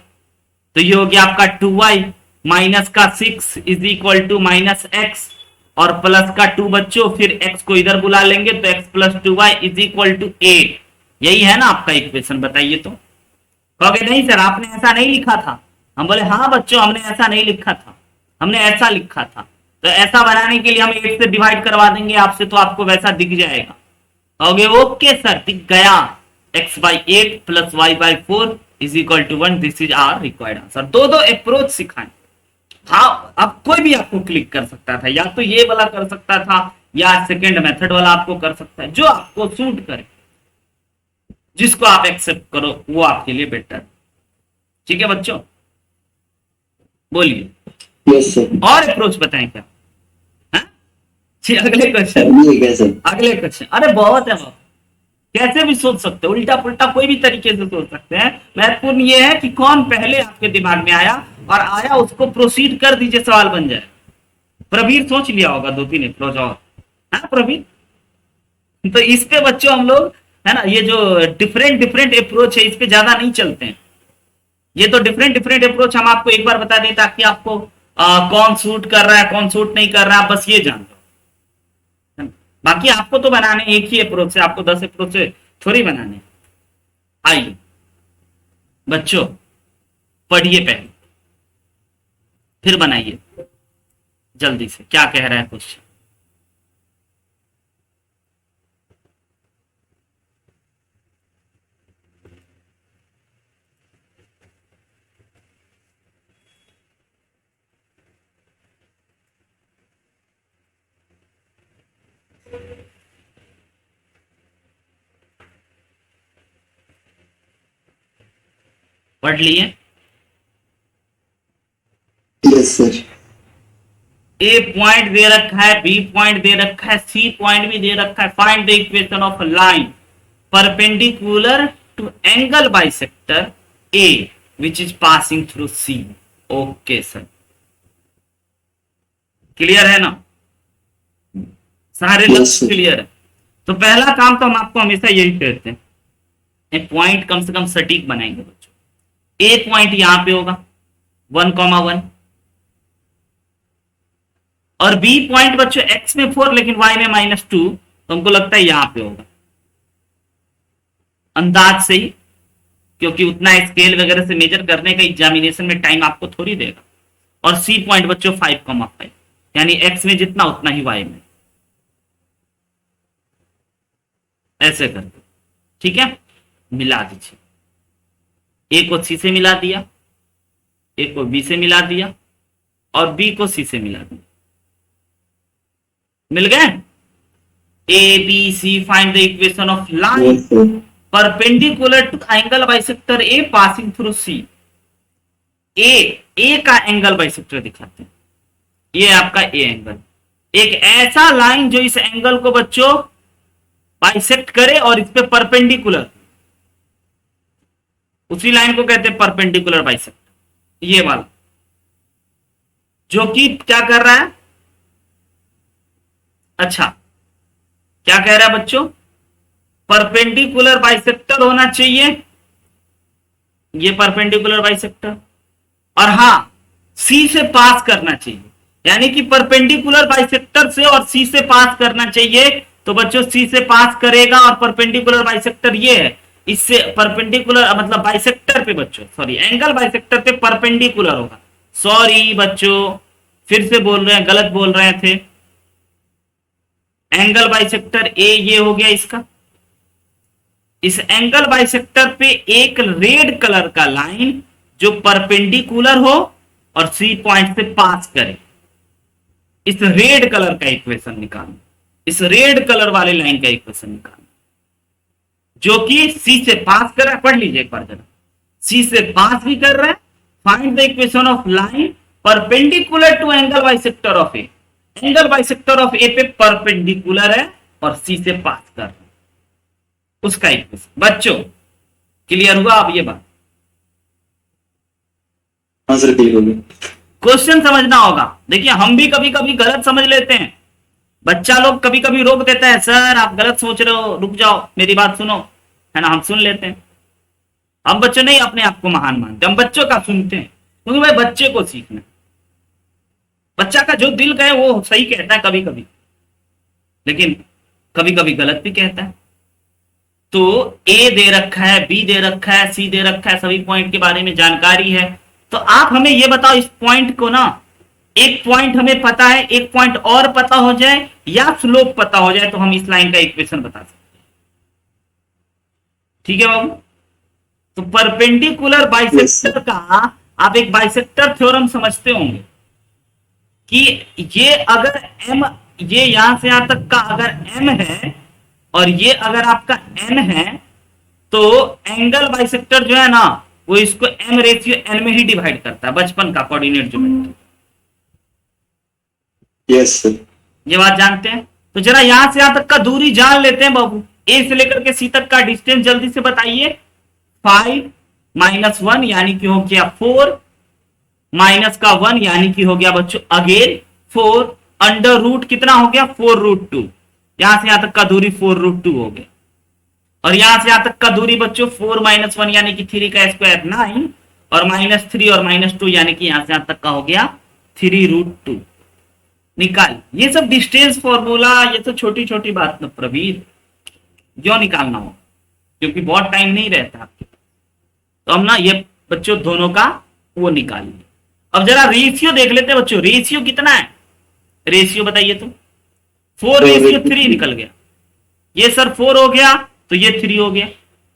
तो ये हो गया आपका 2y माइनस का 6 इज इक्वल टू -x, और प्लस का 2 बच्चों, फिर x को इधर बुला लेंगे तो x plus 2y is equal to 8। यही है ना आपका इक्वेशन, बताइए तो। कहोगे नहीं सर आपने ऐसा नहीं लिखा था, हम बोले हाँ बच्चों हमने ऐसा नहीं लिखा था, हमने ऐसा लिखा था। तो ऐसा बनाने के लिए हम 8 से डिवाइड करवा देंगे आपसे, तो आपको वैसा दिख जाएगा। कहोगे ओके सर दिख गया, x by 8 plus y by 4 is equal to 1, this is our required answer. दो दो अप्रोच सिखाएं। हाँ, अब कोई भी आपको क्लिक कर सकता था, या तो ये वाला कर सकता था, या सेकेंड मेथड वाला आपको कर सकता है, जो आपको सूट करे, जिसको आप एक्सेप्ट करो वो आपके लिए बेटर। ठीक है बच्चों, बोलिए Yes, sir. और अप्रोच बताएं क्या। हाँ? जी, अगले क्वेश्चन, अगली है sir. अगले क्वेश्चन। अरे बहुत है बाबा, कैसे भी सोच सकते हो, उल्टा पुल्टा कोई भी तरीके से सोच सकते हैं। महत्वपूर्ण ये है कि कौन पहले आपके दिमाग में आया, और आया उसको प्रोसीड कर दीजिए, सवाल बन जाए। प्रवीर सोच लिया होगा 2-3 अप्रोच और, हाँ प्रवीर। तो इस पे बच्चों हम लोग, है ना, ये जो डिफरेंट डिफरेंट अप्रोच है इस पे ज्यादा नहीं चलते हैं। ये तो डिफरेंट डिफरेंट अप्रोच हम आपको एक बार बता दें, ताकि आपको कौन सूट कर रहा है कौन सूट नहीं कर रहा है, बस ये जान लो। बाकी आपको तो बनाने एक ही अप्रोच से, आपको 10 अप्रोच से थोड़ी बनाने। आइए बच्चों पढ़िए पहले, फिर बनाइए जल्दी से, क्या कह रहा है क्वेश्चन। पढ़ लिए? Yes, sir. ए पॉइंट दे रखा है, बी पॉइंट दे रखा है, सी पॉइंट भी दे रखा है। Find the equation of line perpendicular to angle bisector A which is passing through C. Okay sir, clear है ना, सारे Yes, लक्ष्य sir. क्लियर है। तो पहला काम तो हम आपको हमेशा यही कहते हैं, एक पॉइंट कम से कम सटीक बनाएंगे बच्चों। ए पॉइंट यहां पे होगा 1,1, और बी पॉइंट बच्चों एक्स में 4 लेकिन वाई में -2, तो हमको लगता है यहां पे होगा अंदाज से ही, क्योंकि उतना स्केल वगैरह से मेजर करने का एग्जामिनेशन में टाइम आपको थोड़ी देगा। और सी पॉइंट बच्चों 5,5, यानी एक्स में जितना उतना ही वाई में, ऐसे करके। ठीक है, मिला दीजिए, ए को सी से मिला दिया, ए को बी से मिला दिया, और बी को सी से मिला दिया, मिल गए। A B C, find the equation of line Yes, sir. Perpendicular to angle bisector A passing through C. A का एंगल बाइसेक्टर दिखाते हैं, ये आपका ए एंगल, एक ऐसा लाइन जो इस एंगल को बच्चों बाइसेक्ट करे और इस पे परपेंडिकुलर, उसी लाइन को कहते हैं परपेंडिकुलर बाइसेक्ट, ये वाला जो कि क्या कर रहा है, अच्छा क्या कह रहा है बच्चों, परपेंडिकुलर बाइसेक्टर होना चाहिए, ये परपेंडिकुलर बाइसेक्टर, और हां सी से पास करना चाहिए, यानी कि परपेंडिकुलर बाइसेक्टर से और सी से पास करना चाहिए। तो बच्चों सी से पास करेगा और परपेंडिकुलर बाइसेक्टर ये है, इससे परपेंडिकुलर मतलब बाइसेक्टर पे बच्चों, सॉरी एंगल बाइसेक्टर पे परपेंडिकुलर होगा। सॉरी बच्चों फिर से बोल रहे हैं, गलत बोल रहे थे। एंगल बाइसेक्टर ए ये हो गया इसका, इस एंगल बाइसेक्टर पे एक रेड कलर का लाइन जो परपेंडिकुलर हो और सी पॉइंट से पास करे, इस रेड कलर का इक्वेशन निकालना, इस रेड कलर वाले लाइन का इक्वेशन निकालना जो कि सी से पास कर रहा है। पढ़ लीजिए एक बार जरा, सी से पास भी कर रहा है। Find the equation of line perpendicular to angle bisector of A, angle bisector of A पे परपेंडिकुलर है और सी से पास कर रहा है, उसका इक्वेशन। बच्चों क्लियर हुआ अब ये बात? हाँ सर क्लियर हो गया। क्वेश्चन समझना होगा। देखिए हम भी कभी कभी गलत समझ लेते हैं, बच्चा लोग कभी कभी रोक देता है, सर आप गलत सोच रहे हो, रुक जाओ मेरी बात सुनो, है ना, हम सुन लेते हैं। हम बच्चे नहीं अपने आप को महान मानते, हम बच्चों का सुनते हैं, क्योंकि भाई बच्चे को सीखना, बच्चा का जो दिल कहे वो सही कहता है कभी कभी, लेकिन कभी कभी गलत भी कहता है। तो ए दे रखा है, बी दे रखा है, सी दे रखा है, सभी पॉइंट के बारे में जानकारी है। तो आप हमें ये बताओ, इस पॉइंट को ना, एक पॉइंट हमें पता है, एक पॉइंट और पता हो जाए या स्लोप पता हो जाए तो हम इस लाइन का इक्वेशन बता सकते हैं। ठीक है बाबू? तो परपेंडिकुलर बाइसेक्टर का आप एक बाइसेक्टर थ्योरम समझते होंगे कि ये अगर m, ये यहां से यहां तक का अगर m है और ये अगर आपका n है, तो एंगल बाइसेक्टर जो है ना वो इसको m रेशियो n में ही डिवाइड करता है, बचपन का कोऑर्डिनेट जो है। यस सर, ये बात जानते हैं? तो जरा यहां से यहां तक का दूरी जान लेते हैं बाबू, ए से लेकर के सी तक का डिस्टेंस जल्दी से बताइए। 5 - 1 यानी कि हो गया 4, माइनस का 1 यानी कि हो गया बच्चों अगेन 4, अंडर रूट कितना हो गया 4√2, यहां से यहां तक का दूरी 4√2 हो गया, और यहां से यहां तक का दूरी बच्चों 4 - 1 यानी कि 3 का स्क्वायर 9, और -3 और -2 यानी कि यहां से यहां तक का हो गया 3√2। निकाल, ये सब डिस्टेंस फॉर्मूला, ये सब छोटी छोटी बात न प्रवीर, क्यों निकालना हो, क्योंकि बहुत टाइम नहीं रहता आपके, तो हम ना ये बच्चों दोनों का वो निकालिए। अब जरा रेशियो देख लेते हैं बच्चों, रेशियो कितना है, रेशियो बताइए तो। 4:3 निकल गया, ये सर 4 हो गया तो ये 3 हो गया।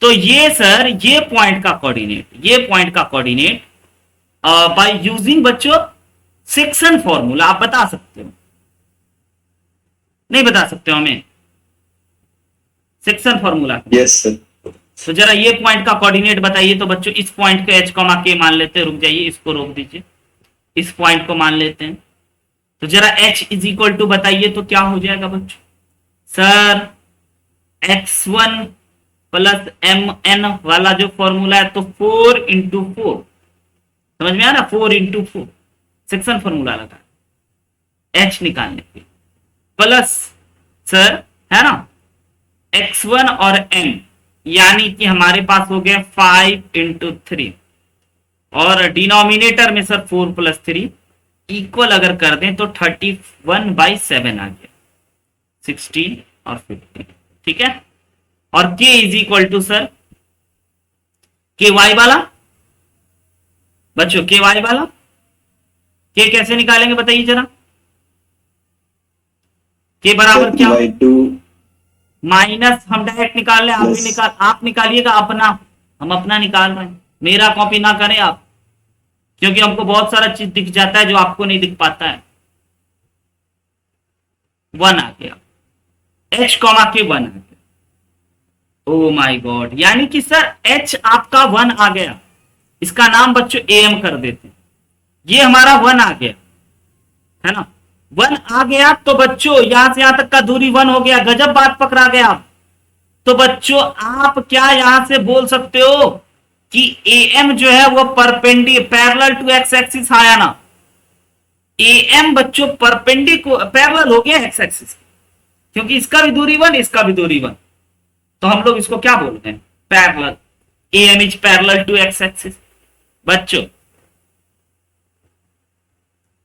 तो ये सर ये पॉइंट का कोऑर्डिनेट, ये पॉइंट का कोऑर्डिनेट बाय यूजिंग बच्चों सेक्शन फॉर्मूला आप बता सकते हो, नहीं बता सकते हो हमें सेक्शन फॉर्मूला? Yes sir. तो जरा ये पॉइंट का कोऑर्डिनेट बताइए तो बच्चों। इस पॉइंट को h, k मान लेते हैं, रुक जाइए इसको रोक दीजिए, इस पॉइंट को मान लेते हैं। तो जरा h = बताइए तो क्या हो जाएगा बच्चों? सर x1 + mn वाला जो फॉर्मूला है तो 4 × 4, समझ में आया ना, 4 × 4 सेक्शन फॉर्मूला लगा h निकालने के, प्लस सर है ना x1 और m, यानी कि हमारे पास हो गया 5 × 3, और डिनोमिनेटर में सर 4 + 3 इक्वल अगर कर दें तो 31/7 आ गया, 16 और 15, ठीक है। और k = सर ky वाला बच्चों, ky वाला k कैसे निकालेंगे बताइए जरा? k बराबर क्या? माइनस हम डायरेक्ट निकाल ले, आप भी निकाल, आप निकालिएगा अपना, हम अपना निकाल रहे हैं, मेरा कॉपी ना करें आप, क्योंकि हमको बहुत सारा चीज दिख जाता है जो आपको नहीं दिख पाता है। 1 आ गया, h, k 1 आ गया। ओ माय गॉड, यानी कि सर h आपका 1 आ गया, इसका नाम बच्चों am कर देते हैं, ये हमारा 1 आ गया है ना, 1 आ गया। तो बच्चों यहां से यहां तक का दूरी 1 हो गया, गजब बात पकड़ा गया आप। तो बच्चों आप क्या यहां से बोल सकते हो कि AM जो है वो पैरेलल टू एक्स एक्सिस आया ना। AM बच्चों पैरेलल हो गया एक्स एक्सिस, क्योंकि इसका भी दूरी 1, इसका भी दूरी 1, तो हम लोग इसको क्या बोलते हैं, parallel. AM is parallel to X axis बच्चों,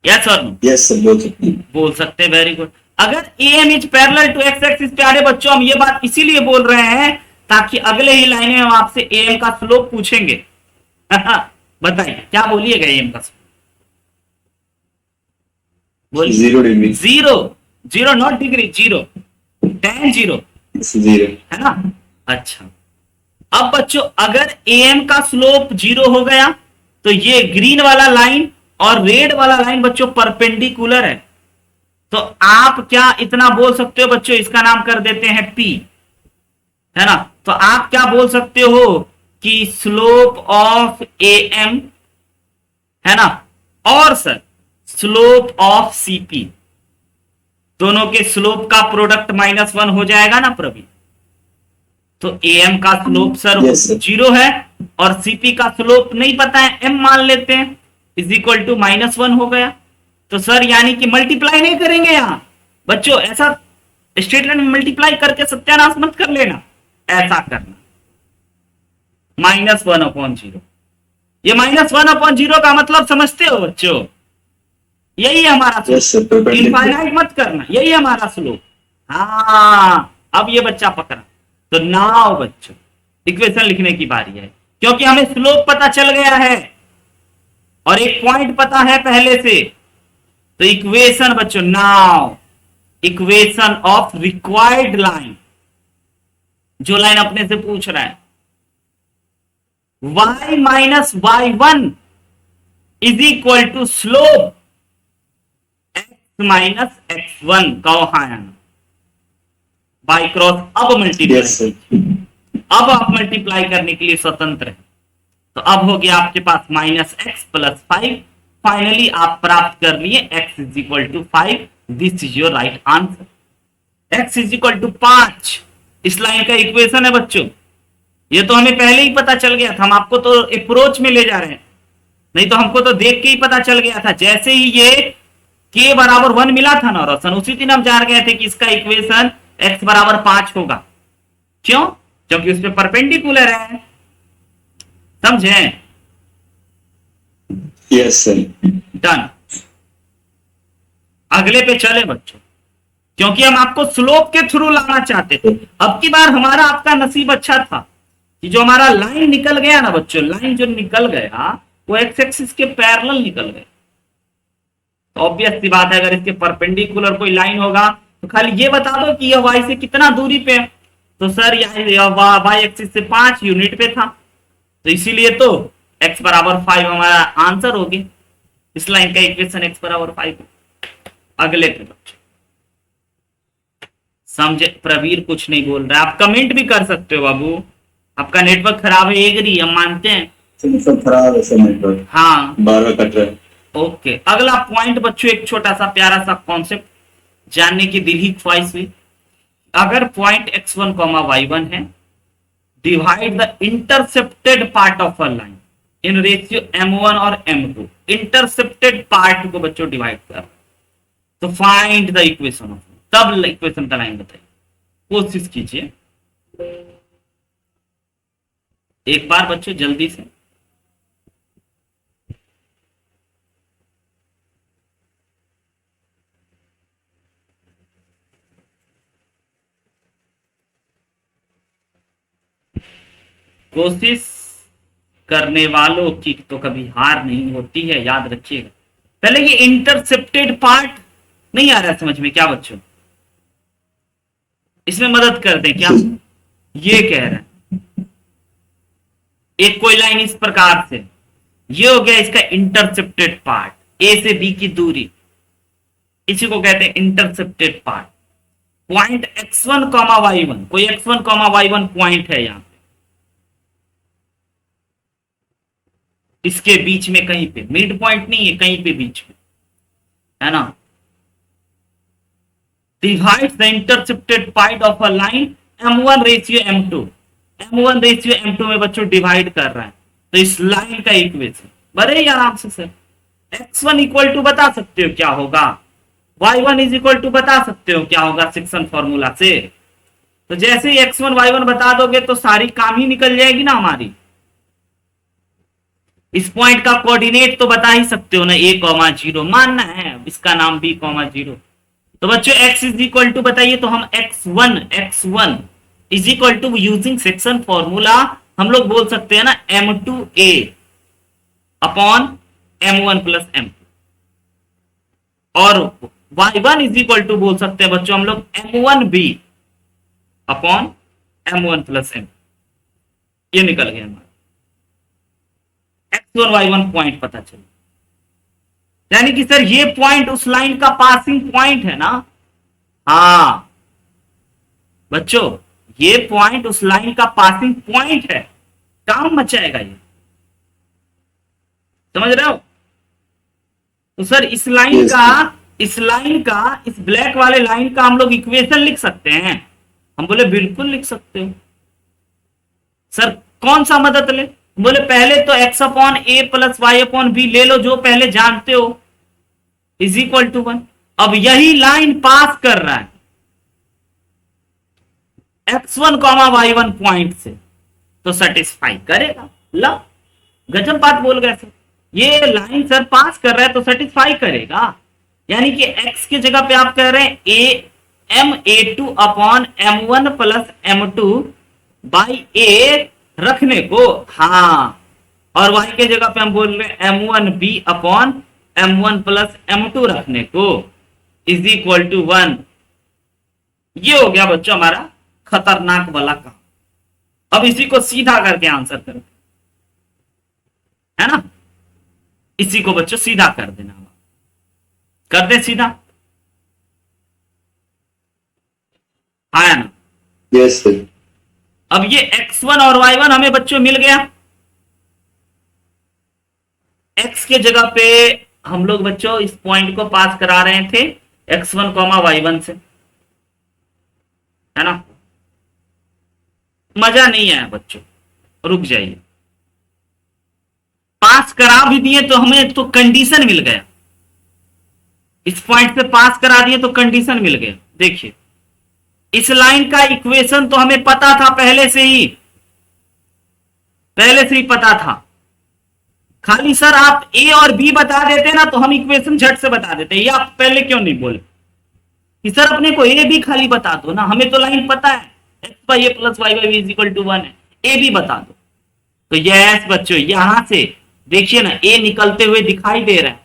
यस और नो? यस सर, बोल सकते हैं। बोल सकते हैं, वेरी गुड। अगर AM is parallel to X axis, प्यारे बच्चों हम ये बात इसीलिए बोल रहे हैं ताकि अगले ही लाइन में हम आपसे AM का स्लोप पूछेंगे। बताइए क्या बोलिएगा AM का स्लोप? बोलिए। 0 degree. Zero not degree, zero, tan 0 0 है ना। अच्छा, अब बच्चों अगर AM का स्लोप 0 हो गया तो ये ग्रीन वाला लाइन और रेड वाला लाइन बच्चों परपेंडिकुलर है, तो आप क्या इतना बोल सकते हो बच्चों, इसका नाम कर देते हैं P, है ना। तो आप क्या बोल सकते हो कि स्लोप ऑफ AM, है ना, और सर स्लोप ऑफ CP, दोनों के स्लोप का प्रोडक्ट -1 हो जाएगा ना प्रवीण। तो AM का स्लोप सर Yes, sir. 0 है और CP का स्लोप नहीं पता है, M मान लेते हैं, इज इक्वल टू -1 हो गया। तो सर यानी कि मल्टीप्लाई नहीं करेंगे यहां बच्चों, ऐसा स्ट्रेट लाइन में मल्टीप्लाई करके सत्यानाश मत कर लेना, ऐसा करना -1/0। ये -1/0 का मतलब समझते हो बच्चों, यही है हमारा yes sir, slope, perpendicular. Infinite मत करना, यही है हमारा स्लोप। हाँ, अब ये बच्चा पकड़ा। तो नाउ बच्चों इक्वेशन लिखने की बारी है, क्योंकि हमें स्लोप पता चल गया है और एक पॉइंट पता है पहले से। तो इक्वेशन बच्चों, now equation of required line, जो लाइन अपने से पूछ रहा है, y minus y1 is equal to slope x minus x1 का आना बाई क्रॉस। अब मल्टीप्लाई, यस सर। अब आप मल्टीप्लाई करने के लिए स्वतंत्र हैं। तो अब हो गया आपके पास -x + 5। फाइनली आप प्राप्त कर लिए x is equal to 5। This is your right answer. x is equal to 5 इस लाइन का इक्वेशन है बच्चों। ये तो हमें पहले ही पता चल गया था, हम आपको तो अप्रोच में ले जा रहे हैं, नहीं तो हमको तो देख के ही पता चल गया था। जैसे ही ये k बराबर 1 मिला था ना रोशन, उसी दिन हम जान गए थे कि इसका इक्वेशन x बराबर 5 होगा। क्यों? क्योंकि उस पर परपेंडिकुलर है, समझे? Yes sir. डन। अगले पे चले बच्चों, क्योंकि हम आपको स्लोप के थ्रू लाना चाहते थे। अब की बार हमारा आपका नसीब अच्छा था कि जो हमारा लाइन निकल गया ना बच्चों, लाइन जो निकल गया वो एक्स एक्सिस के पैरेलल निकल गए। तो ऑब्वियस सी बात है, अगर इसके परपेंडिकुलर कोई लाइन होगा तो खाली ये बता दो कि यह वाई से कितना दूरी पे है। तो सर यहाँ वाई एक्सिस से 5 यूनिट पे था, तो इसीलिए तो x बराबर 5 हमारा आंसर हो गया। इस लाइन का इक्वेशन x बराबर 5। अगले पे बच्चों समझे? प्रवीर कुछ नहीं बोल रहा है, आप कमेंट भी कर सकते हो बाबू। आपका नेटवर्क खराब है, एग्री, हम मानते हैं। सब खराब है सर, नेटवर्क हाँ, बार-बार कट रहा है। ओके। अगला पॉइंट बच्चों, एक छोटा सा प्यारा सा कॉन्सेप्ट जानने की दिल ही ख्वाहिश हुई। अगर पॉइंट x1, y1 है, divide the intercepted part of a line in ratio m1 और m2। इंटरसेप्टेड पार्ट को बच्चों डिवाइड कर, तो फाइंड द इक्वेशन ऑफ, तब इक्वेशन का लाइन बताइए। कोशिश कीजिए एक बार बच्चों जल्दी से। कोशिश करने वालों की तो कभी हार नहीं होती है, याद रखिएगा। पहले ये इंटरसेप्टेड पार्ट नहीं आ रहा समझ में क्या बच्चों? इसमें मदद कर दें क्या? ये कह रहा है एक कोई लाइन इस प्रकार से, ये हो गया इसका इंटरसेप्टेड पार्ट, ए से बी की दूरी, इसी को कहते हैं intercepted part. Point x1, y1, कोई x1, y1 पॉइंट है यहां पे, इसके बीच में कहीं पे, मिड पॉइंट नहीं है, कहीं पे बीच में, है ना। Divide the intercepted point of a line m1 ratio m2, m1 ratio m2 में बच्चों डिवाइड कर रहा है, तो इस लाइन का इक्वेशन बड़े ही आराम से सर x1 इक्वल टू बता सकते हो क्या होगा, y1 इज इक्वल टू बता सकते हो क्या होगा सेक्शन फॉर्मूला से। तो जैसे ही x1 y1 बता दोगे तो सारी काम ही निकल जाएगी ना हमारी। इस पॉइंट का कोऑर्डिनेट तो बता ही सकते हो ना, a,0 मानना है, इसका नाम b,0। तो बच्चों x इज इक्वल टू बताइए, तो हम x1 is equal to using section formula हम लोग बोल सकते हैं ना m2a upon m1 plus m2, और y1 इज इक्वल टू बोल सकते हैं बच्चों हम लोग m1b upon m1 plus m, ये निकल गया हमारा x1 y1 पॉइंट पता चला। यानी कि सर ये पॉइंट उस लाइन का पासिंग पॉइंट है ना, हाँ बच्चों ये पॉइंट उस लाइन का पासिंग पॉइंट है, काम मचाएगा ये, समझ रहे हो। तो सर इस लाइन का इस ब्लैक वाले लाइन का हम लोग इक्वेशन लिख सकते हैं, हम बोले बिल्कुल लिख सकते हो। सर कौन सा मदद ले, बोले पहले तो x upon A plus Y upon B ले लो जो पहले जानते हो, इज इक्वल टू 1। अब यही लाइन पास कर रहा है x1 y1 पॉइंट से, तो सेटिस्फाई करेगा। ला गजब बात बोल गए सर, ये लाइन सर पास कर रहा है तो सेटिस्फाई करेगा। यानी कि x की जगह पे आप कह रहे हैं m(a2) upon m1 plus m2 by a रखने को, हाँ, और y के जगह पे हम बोल रहे हैं m1b upon m1 plus m2 रखने को इज इक्वल टू 1। ये हो गया बच्चों हमारा खतरनाक वाला काम। अब इसी को सीधा करके आंसर करो, है ना, इसी को बच्चों सीधा कर देना, कर दे सीधा, आया ना। Yes sir. अब ये x1 और y1 हमें बच्चों मिल गया, x के जगह पे हम लोग बच्चों इस पॉइंट को पास करा रहे थे x1 y1 से, है ना। मजा नहीं आया बच्चों, रुक जाइए, पास करा भी दिए तो हमें तो कंडीशन मिल गया, इस पॉइंट से पास करा दिए तो कंडीशन मिल गया। देखिए इस लाइन का इक्वेशन तो हमें पता था पहले से ही पता था, खाली सर आप ए और बी बता देते ना तो हम इक्वेशन झट से बता देते। ये आप पहले क्यों नहीं बोले कि सर अपने को ए बी खाली बता दो ना, हमें तो लाइन पता है x by A plus Y by B is equal to 1 है, ए बी बता दो। तो यस बच्चों यहां से देखिए ना ए निकलते हुए दिखाई दे रहा है,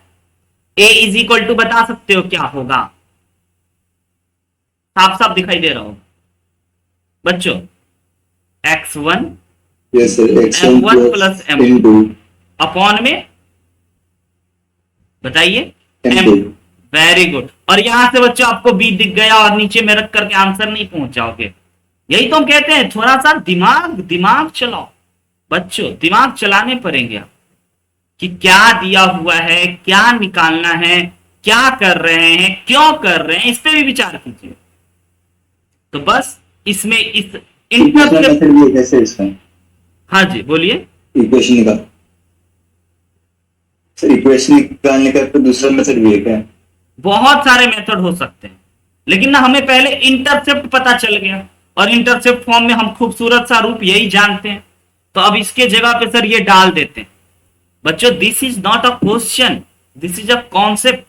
ए इज इक्वल टू बता सकते हो क्या होगा, साफ साफ दिखाई दे रहा होगा बच्चों x1 m1 plus m2 upon में बताइए m2। Very good. और यहां से बच्चों आपको बी दिख गया और नीचे में रख करके आंसर नहीं पहुंच जाओगे। यही तो हम कहते हैं थोड़ा सा दिमाग चलाओ बच्चों, दिमाग चलाने पड़ेंगे आप कि क्या दिया हुआ है, क्या निकालना है, क्या कर रहे हैं, क्यों कर रहे हैं, इस पे भी विचार कीजिए। तो बस इसमें इस कैसे इसमें, हाँ जी बोलिए। इक्वेशन निकाल सर, इक्वेशन निकालने का तो दूसरा मेथड भी है क्या? बहुत सारे मेथड हो सकते हैं, लेकिन ना हमें पहले इंटरसेप्ट पता चल गया और इंटरसेप्ट फॉर्म में हम खूबसूरत सा रूप यही जानते हैं, तो अब इसके जगह पे सर ये डाल देते हैं। बच्चों this is not a question, this is a concept.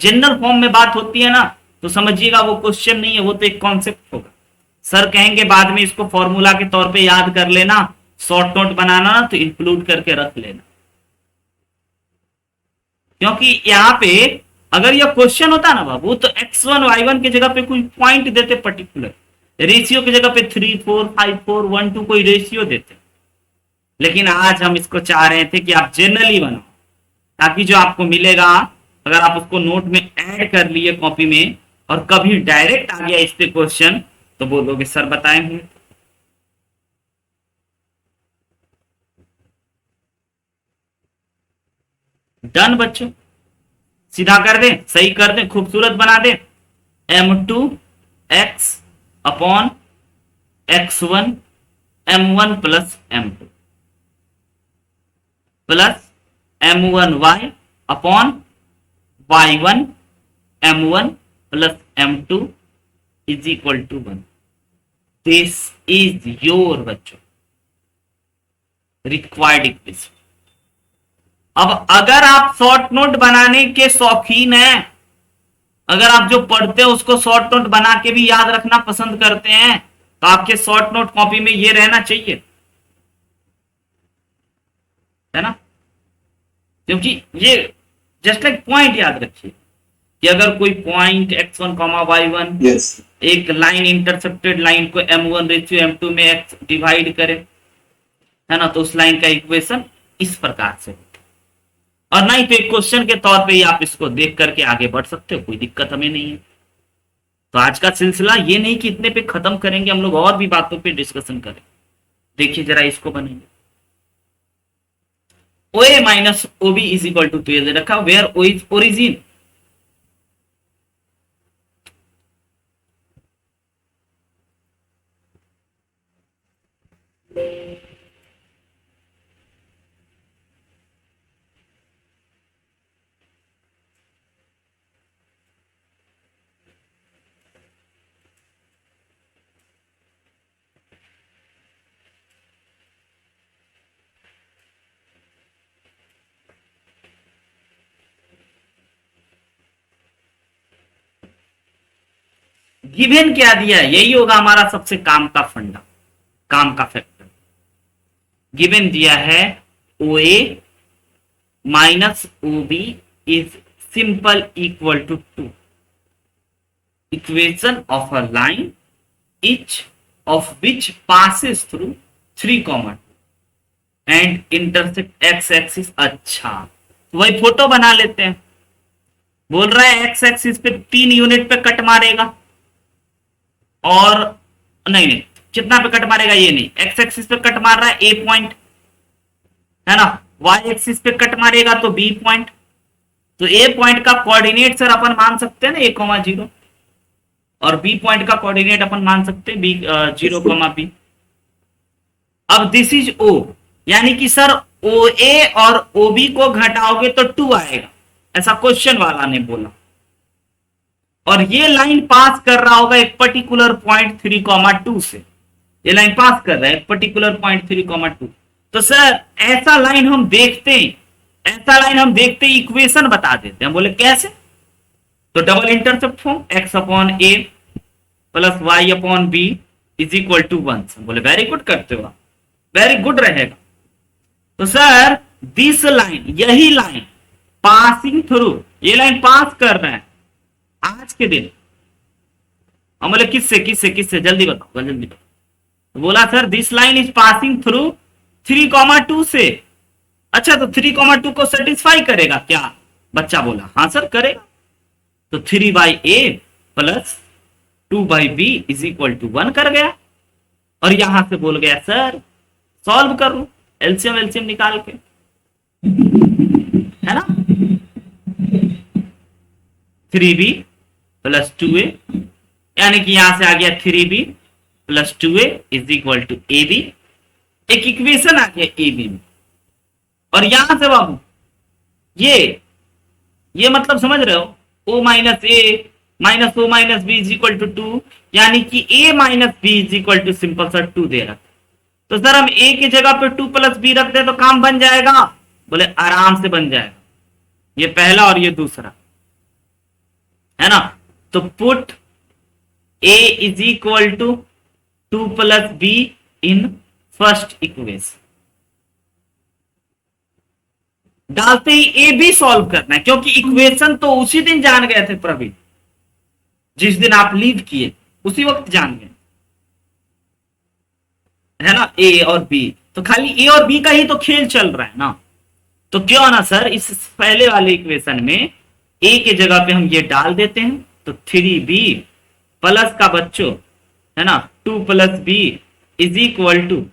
General form में बात होती है ना तो समझिएगा वो क्वेश्चन नहीं है, वो तो एक कॉन्सेप्ट होगा। सर कहेंगे बाद में इसको फॉर्मूला के तौर पे याद कर लेना, शॉर्ट नोट बनाना ना तो इंक्लूड करके रख लेना, क्योंकि यहाँ पे अगर यह क्वेश्चन होता ना बाबू तो x1 y1 की जगह पे कोई पॉइंट देते, पर्टिकुलर रेशियो की जगह पे 3 4 5 4 1 2 कोई रेशियो देते। लेकिन आज हम इसको चाह रहे थे कि आप जनरली बनाओ, ताकि जो आपको मिलेगा अगर आप उसको नोट में ऐड कर लिए कॉपी में और कभी डायरेक्ट आ गया इस पे क्वेश्चन तो बोलोगे सर बताए हुए। डन बच्चों, सीधा कर दें, सही कर दें, खूबसूरत बना दें। m2 x upon x1 m1 plus m2 plus m1y upon y1 m1 plus m2 is equal to 1। This is your बच्चों रिक्वायर्ड इक्वेशन। अब अगर आप शॉर्ट नोट बनाने के शौकीन हैं, अगर आप जो पढ़ते हैं उसको शॉर्ट नोट बना के भी याद रखना पसंद करते हैं, तो आपके शॉर्ट नोट कॉपी में ये रहना चाहिए, है ना। क्योंकि ये जस्ट लाइक पॉइंट याद रखिए कि अगर कोई पॉइंट x1 y1 yes, एक लाइन इंटरसेप्टेड लाइन को m1 रेशियो m2 में x डिवाइड करे, है ना, तो उस लाइन का इक्वेशन इस प्रकार से। और नहीं तो एक क्वेश्चन के तौर पे ही आप इसको देख करके आगे बढ़ सकते हो, कोई दिक्कत हमें नहीं है। तो आज का सिलसिला ये नहीं कि इतने पे खत्म करेंगे, हम लोग और भी बातों पे डिस्कशन करें। देखिए जरा इसको बनेंगे, OA minus OB is equal to दे रखा, where O is origin. Given क्या दिया है, यही होगा हमारा सबसे काम का फंडा, काम का फैक्टर। गिवन दिया है OA minus OB is simple equal to 2 equation of a line each of which passes through 3, and intersect x axis. अच्छा तो वही फोटो बना लेते हैं। बोल रहा है x एक्सिस पे 3 यूनिट पे कट मारेगा, और नहीं कितना पे कट मारेगा ये नहीं, x एक्सिस पे कट मार रहा है a पॉइंट, है ना, y एक्सिस पे कट मारेगा तो b पॉइंट। तो a पॉइंट का कोऑर्डिनेट सर अपन मान सकते हैं ना a, 0, और b पॉइंट का कोऑर्डिनेट अपन मान सकते हैं b 0, b। अब दिस इज o, यानी कि सर OA और OB को घटाओगे तो 2 आएगा, ऐसा क्वेश्चन वाला ने बोला। और ये लाइन पास कर रहा होगा एक पर्टिकुलर पॉइंट 3,2 से, ये लाइन पास कर रहा है एक पर्टिकुलर पॉइंट 3,2। तो सर ऐसा लाइन हम देखते हैं, ऐसा लाइन हम देखते ही इक्वेशन बता देते हैं। बोले कैसे, तो double intercept form x upon a plus y upon b is equal to 1। बोले वेरी गुड करते हो, वेरी गुड रहेगा। तो सर दिस लाइन, यही लाइन पासिंग थ्रू, ये लाइन पास कर रहे हैं आज के दिन। हम बोले किससे किससे किससे, जल्दी बताओ जल्दी बताओ। तो बोला sir this line is passing through 3,2 से। अच्छा तो 3,2 को सेटिस्फाई करेगा क्या, बच्चा बोला हाँ सर करेगा। तो 3/a plus 2/b is equal to 1 कर गया, और यहां से बोल गया सर सॉल्व करो एलसीएम निकाल के, है ना। 3b प्लस 2a, यानी कि यहां से आ गया 3b plus 2a is equal to ab। एक इक्वेशन आ गया ab में, और यहां से बाबू ये मतलब समझ रहे हो, o minus a minus o minus b is equal to 2, यानी कि a minus b is equal to simple sir 2 दे रहा। तो सर हम a की जगह पे 2 प्लस b रख दे तो काम बन जाएगा। बोले आराम से बन जाएगा, ये पहला और ये दूसरा, है ना। तो put a is equal to 2 plus b in first equation. डालते ही ए भी सॉल्व करना है, क्योंकि इक्वेशन तो उसी दिन जान गए थे प्रवीण, जिस दिन आप लीव किए उसी वक्त जान गए, है ना, ए और बी। तो खाली ए और बी का ही तो खेल चल रहा है ना। तो क्यों ना सर इस पहले वाले इक्वेशन में ए के जगह पे हम ये डाल देते हैं, तो 3b प्लस का बच्चों, है ना, 2 plus b is equal to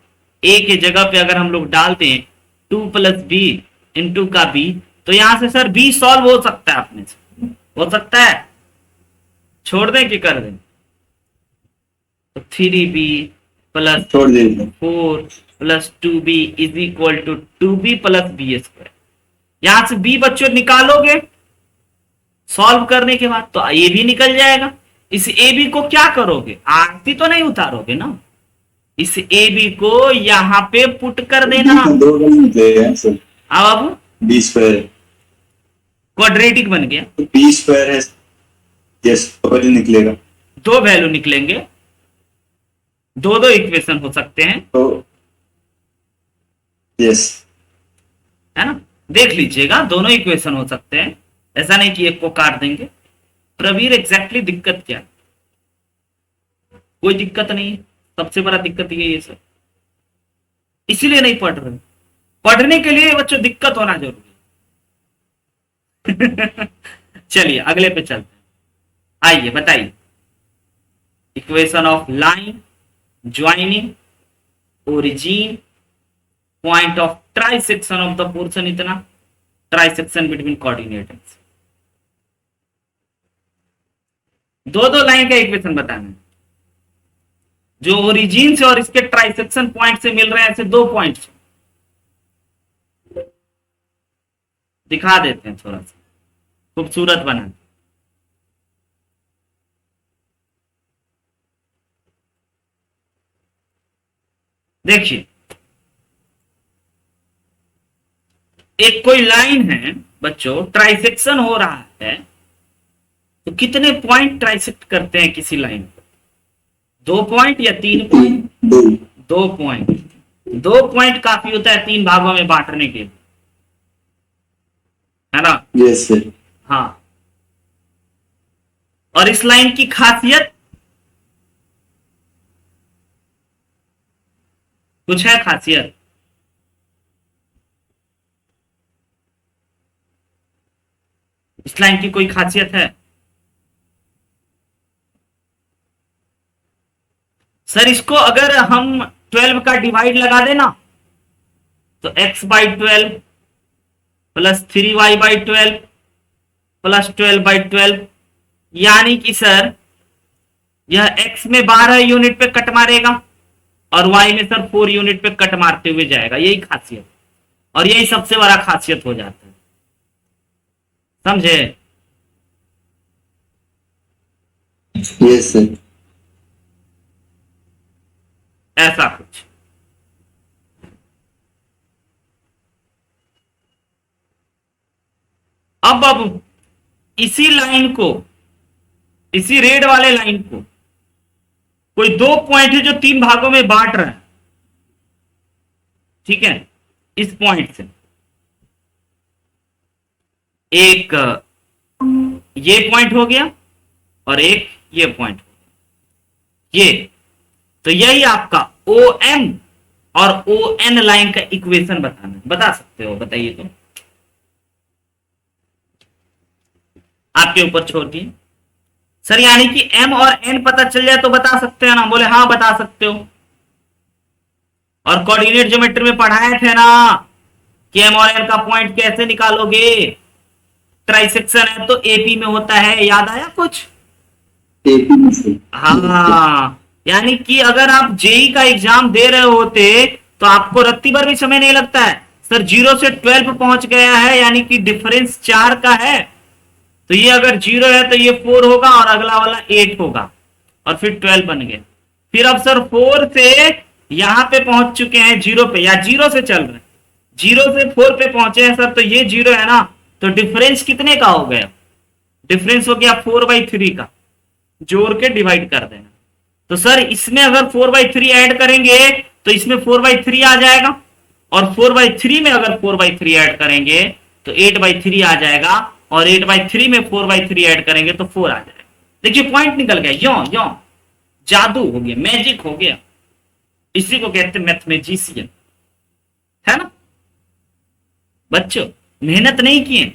A के जगह पे अगर हम लोग डालते हैं 2 प्लस b इंटू का b, तो यहां से सर b सॉल्व हो सकता है, अपने से हो सकता है, छोड़ दें कि कर दें। तो 3b प्लस छोड़ दीजिए। 4 plus 2b is equal to 2b plus B square. यहां से b बच्चों निकालोगे सॉल्व करने के बाद तो ये भी निकल जाएगा। इस ए बी को क्या करोगे, आरती तो नहीं उतारोगे ना, इस ए बी को यहां पे पुट कर देना। दो वैल्यू निकलेगा सर, अब बी स्क्वायर, क्वाड्रेटिक बन गया, बी स्क्वायर है, यस वैल्यू निकलेगा। दो वैल्यू निकलेंगे, दो दो इक्वेशन हो सकते हैं, तो यस, है ना। देख लीजिएगा दोनों इक्वेशन हो सकते हैं, ऐसा नहीं कि एक को काट देंगे। प्रवीर एग्जैक्टली दिक्कत क्या है? कोई दिक्कत नहीं है, सबसे बड़ा दिक्कत ये है सर, इसीलिए नहीं पढ़ रहे। पढ़ने के लिए बच्चों दिक्कत होना जरूरी है। चलिए अगले पे चलते हैं। आइए बताइए, equation of line joining origin point of trisection of the portion, इतना ट्राइसेक्शन बिटवीन कोऑर्डिनेट्स। दो दो लाइन का इक्वेशन बताना है जो ओरिजिन से और इसके ट्राइसेक्शन पॉइंट से मिल रहे हैं, ऐसे दो पॉइंट्स दिखा देते हैं, थोड़ा सा खूबसूरत बना। देखिए एक कोई लाइन है बच्चों, ट्राइसेक्शन हो रहा है, तो कितने पॉइंट ट्राइसेक्ट करते हैं किसी लाइन को? 2 पॉइंट या 3 पॉइंट? 2 पॉइंट। 2 पॉइंट काफी होता है 3 भागों में बांटने के लिए, है ना। Yes sir. हाँ, और इस लाइन की खासियत कुछ है, खासियत इस लाइन की कोई खासियत है? सर इसको अगर हम 12 का डिवाइड लगा देना तो x/12 प्लस 3y/12 प्लस 12/12, यानी कि सर यह x में 12 यूनिट पे कट मारेगा और y में सर 4 यूनिट पे कट मारते हुए जाएगा। यही खासियत, और यही सबसे बड़ा खासियत हो जाता है, समझे? Yes sir. ऐसा कुछ। अब इसी लाइन को, इसी रेड वाले लाइन को कोई 2 पॉइंट है जो 3 भागों में बांट रहा है, ठीक है। इस पॉइंट से एक ये पॉइंट हो गया और एक ये पॉइंट हो गया, ये तो यही आपका ओ एम और ओ एन लाइन का इक्वेशन बताना, बता सकते हो? बताइए तो, आपके ऊपर छोड़ दिए सर। यानी कि एम और एन पता चल जाए तो बता सकते हैं ना? बोले हाँ बता सकते हो। और कोऑर्डिनेट ज्योमेट्री में पढ़ाए थे ना कि एम और एन का पॉइंट कैसे निकालोगे, ट्राइसेक्शन है तो एपी में होता है, याद आया कुछ? एपी में से। हाँ, यानी कि अगर आप जेई का एग्जाम दे रहे होते तो आपको रत्ती भर भी समय नहीं लगता है। सर 0 से 12 पहुंच गया है, यानी कि डिफरेंस 4 का है, तो ये अगर 0 है तो ये 4 होगा और अगला वाला 8 होगा और फिर 12 बन गया। फिर अब सर 4 से यहां पे पहुंच चुके हैं 0 पे, या 0 से चल रहे हैं, 0 से 4 पे पहुंचे हैं सर, तो ये 0 है ना, तो डिफरेंस कितने का हो गया? डिफरेंस हो गया 4/3 का, जोड़ के डिवाइड कर देना। तो सर इसमें अगर 4/3 ऐड करेंगे तो इसमें 4/3 आ जाएगा, और 4/3 में अगर 4/3 ऐड करेंगे तो 8/3 आ जाएगा, और 8/3 में 4/3 ऐड करेंगे तो 4 आ जाएगा। देखिए पॉइंट निकल गया, यो जादू हो गया, मैजिक हो गया। इसी को कहते हैं मैथमेटिशियन, है ना। बच्चों मेहनत नहीं किए,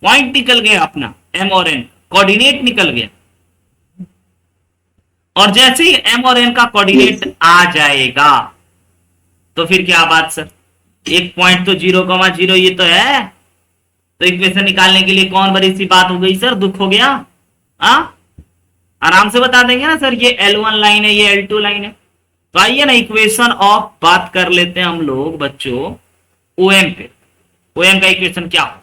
पॉइंट निकल गया अपना, एम और एन कोऑर्डिनेट निकल गया, और जैसे ही एम और एन का कोऑर्डिनेट आ जाएगा तो फिर क्या बात सर, एक पॉइंट तो 0,0 ये तो है, तो इक्वेशन निकालने के लिए कौन बड़ी सी बात हो गई सर, दुख हो गया? आराम से बता देंगे ना सर, ये L1 लाइन है, ये L2 लाइन है, तो आइए ना इक्वेशन ऑफ बात कर लेते हैं हम लोग बच्चों ओएम पे। ओएम का इक्वेशन क्या हो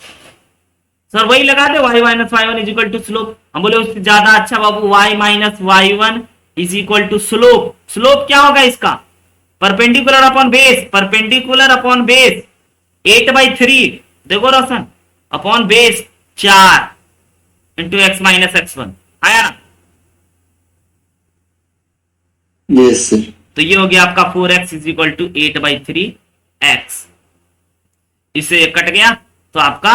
सर? वही लगा दे y minus Y one is equal to slope. हम बोले उससे ज्यादा अच्छा बाबू y minus Y one is equal to slope. Slope क्या होगा इसका? Perpendicular upon base, perpendicular upon base 8/3 देखो Roshan upon base 4 into X minus X one आया ना? Yes sir. तो ये हो गया आपका 4x is equal to 8/3 X. इससे कट गया तो आपका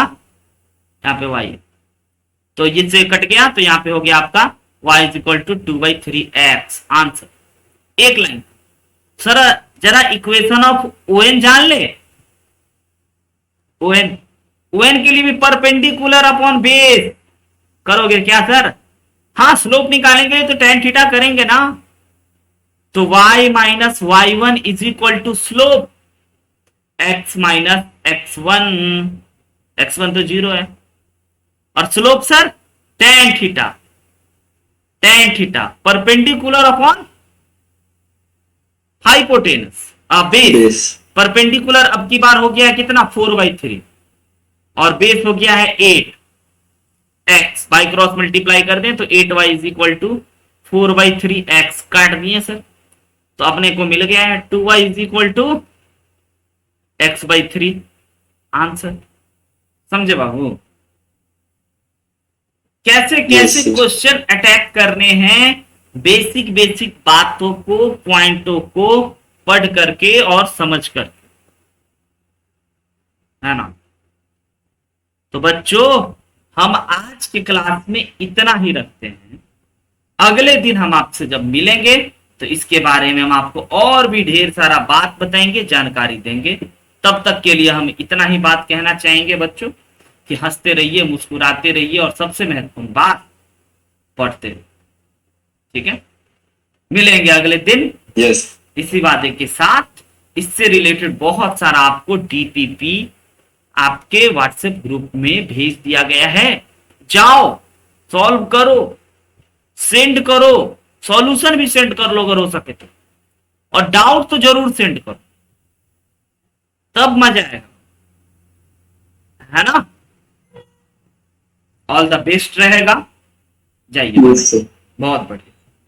यहाँ पे y है, तो इससे कट गया तो यहाँ पे हो गया आपका y is equal to 2/3 X. Answer एक लाइन। सर जरा इक्वेशन ऑफ ON जान ले। ON ON के लिए भी परपेंडिकुलर अपॉन बेस करोगे क्या सर? हाँ स्लोप निकालेंगे तो tan थीटा करेंगे ना। तो y minus Y one is equal to slope x minus x one तो 0 है और slope sir tan theta perpendicular upon hypotenuse base. Perpendicular अब की बार हो गया है कितना 4/3 और बेस हो गया है 8x बाई क्रॉस मल्टीप्लाई कर दें तो 8y is equal to 4/3 x काट दिए सर तो अपने को मिल गया है 2y is equal to x/3। Answer समझे बाबू? कैसे कैसे क्वेश्चन अटैक करने हैं, बेसिक बेसिक बातों को पॉइंटों को पढ़ करके और समझ करके, है ना? तो बच्चों हम आज की क्लास में इतना ही रखते हैं। अगले दिन हम आपसे जब मिलेंगे तो इसके बारे में हम आपको और भी ढेर सारा बात बताएंगे, जानकारी देंगे। तब तक के लिए हम इतना ही बात कहना चाहेंगे बच्चों कि हंसते रहिए, मुस्कुराते रहिए और सबसे महत्वपूर्ण बात पढ़ते रहिए। ठीक है, मिलेंगे अगले दिन यस इसी वादे के साथ। इससे रिलेटेड बहुत सारा आपको डीपीपी आपके व्हाट्सएप ग्रुप में भेज दिया गया है। जाओ सॉल्व करो, सेंड करो, सॉल्यूशन भी सेंड कर लो अगर हो सके तो, और डाउट तो जरूर सेंड करो, तब मजा आएगा, है ना? ऑल द बेस्ट रहेगा। जाइए, यस सर। बहुत बढ़िया।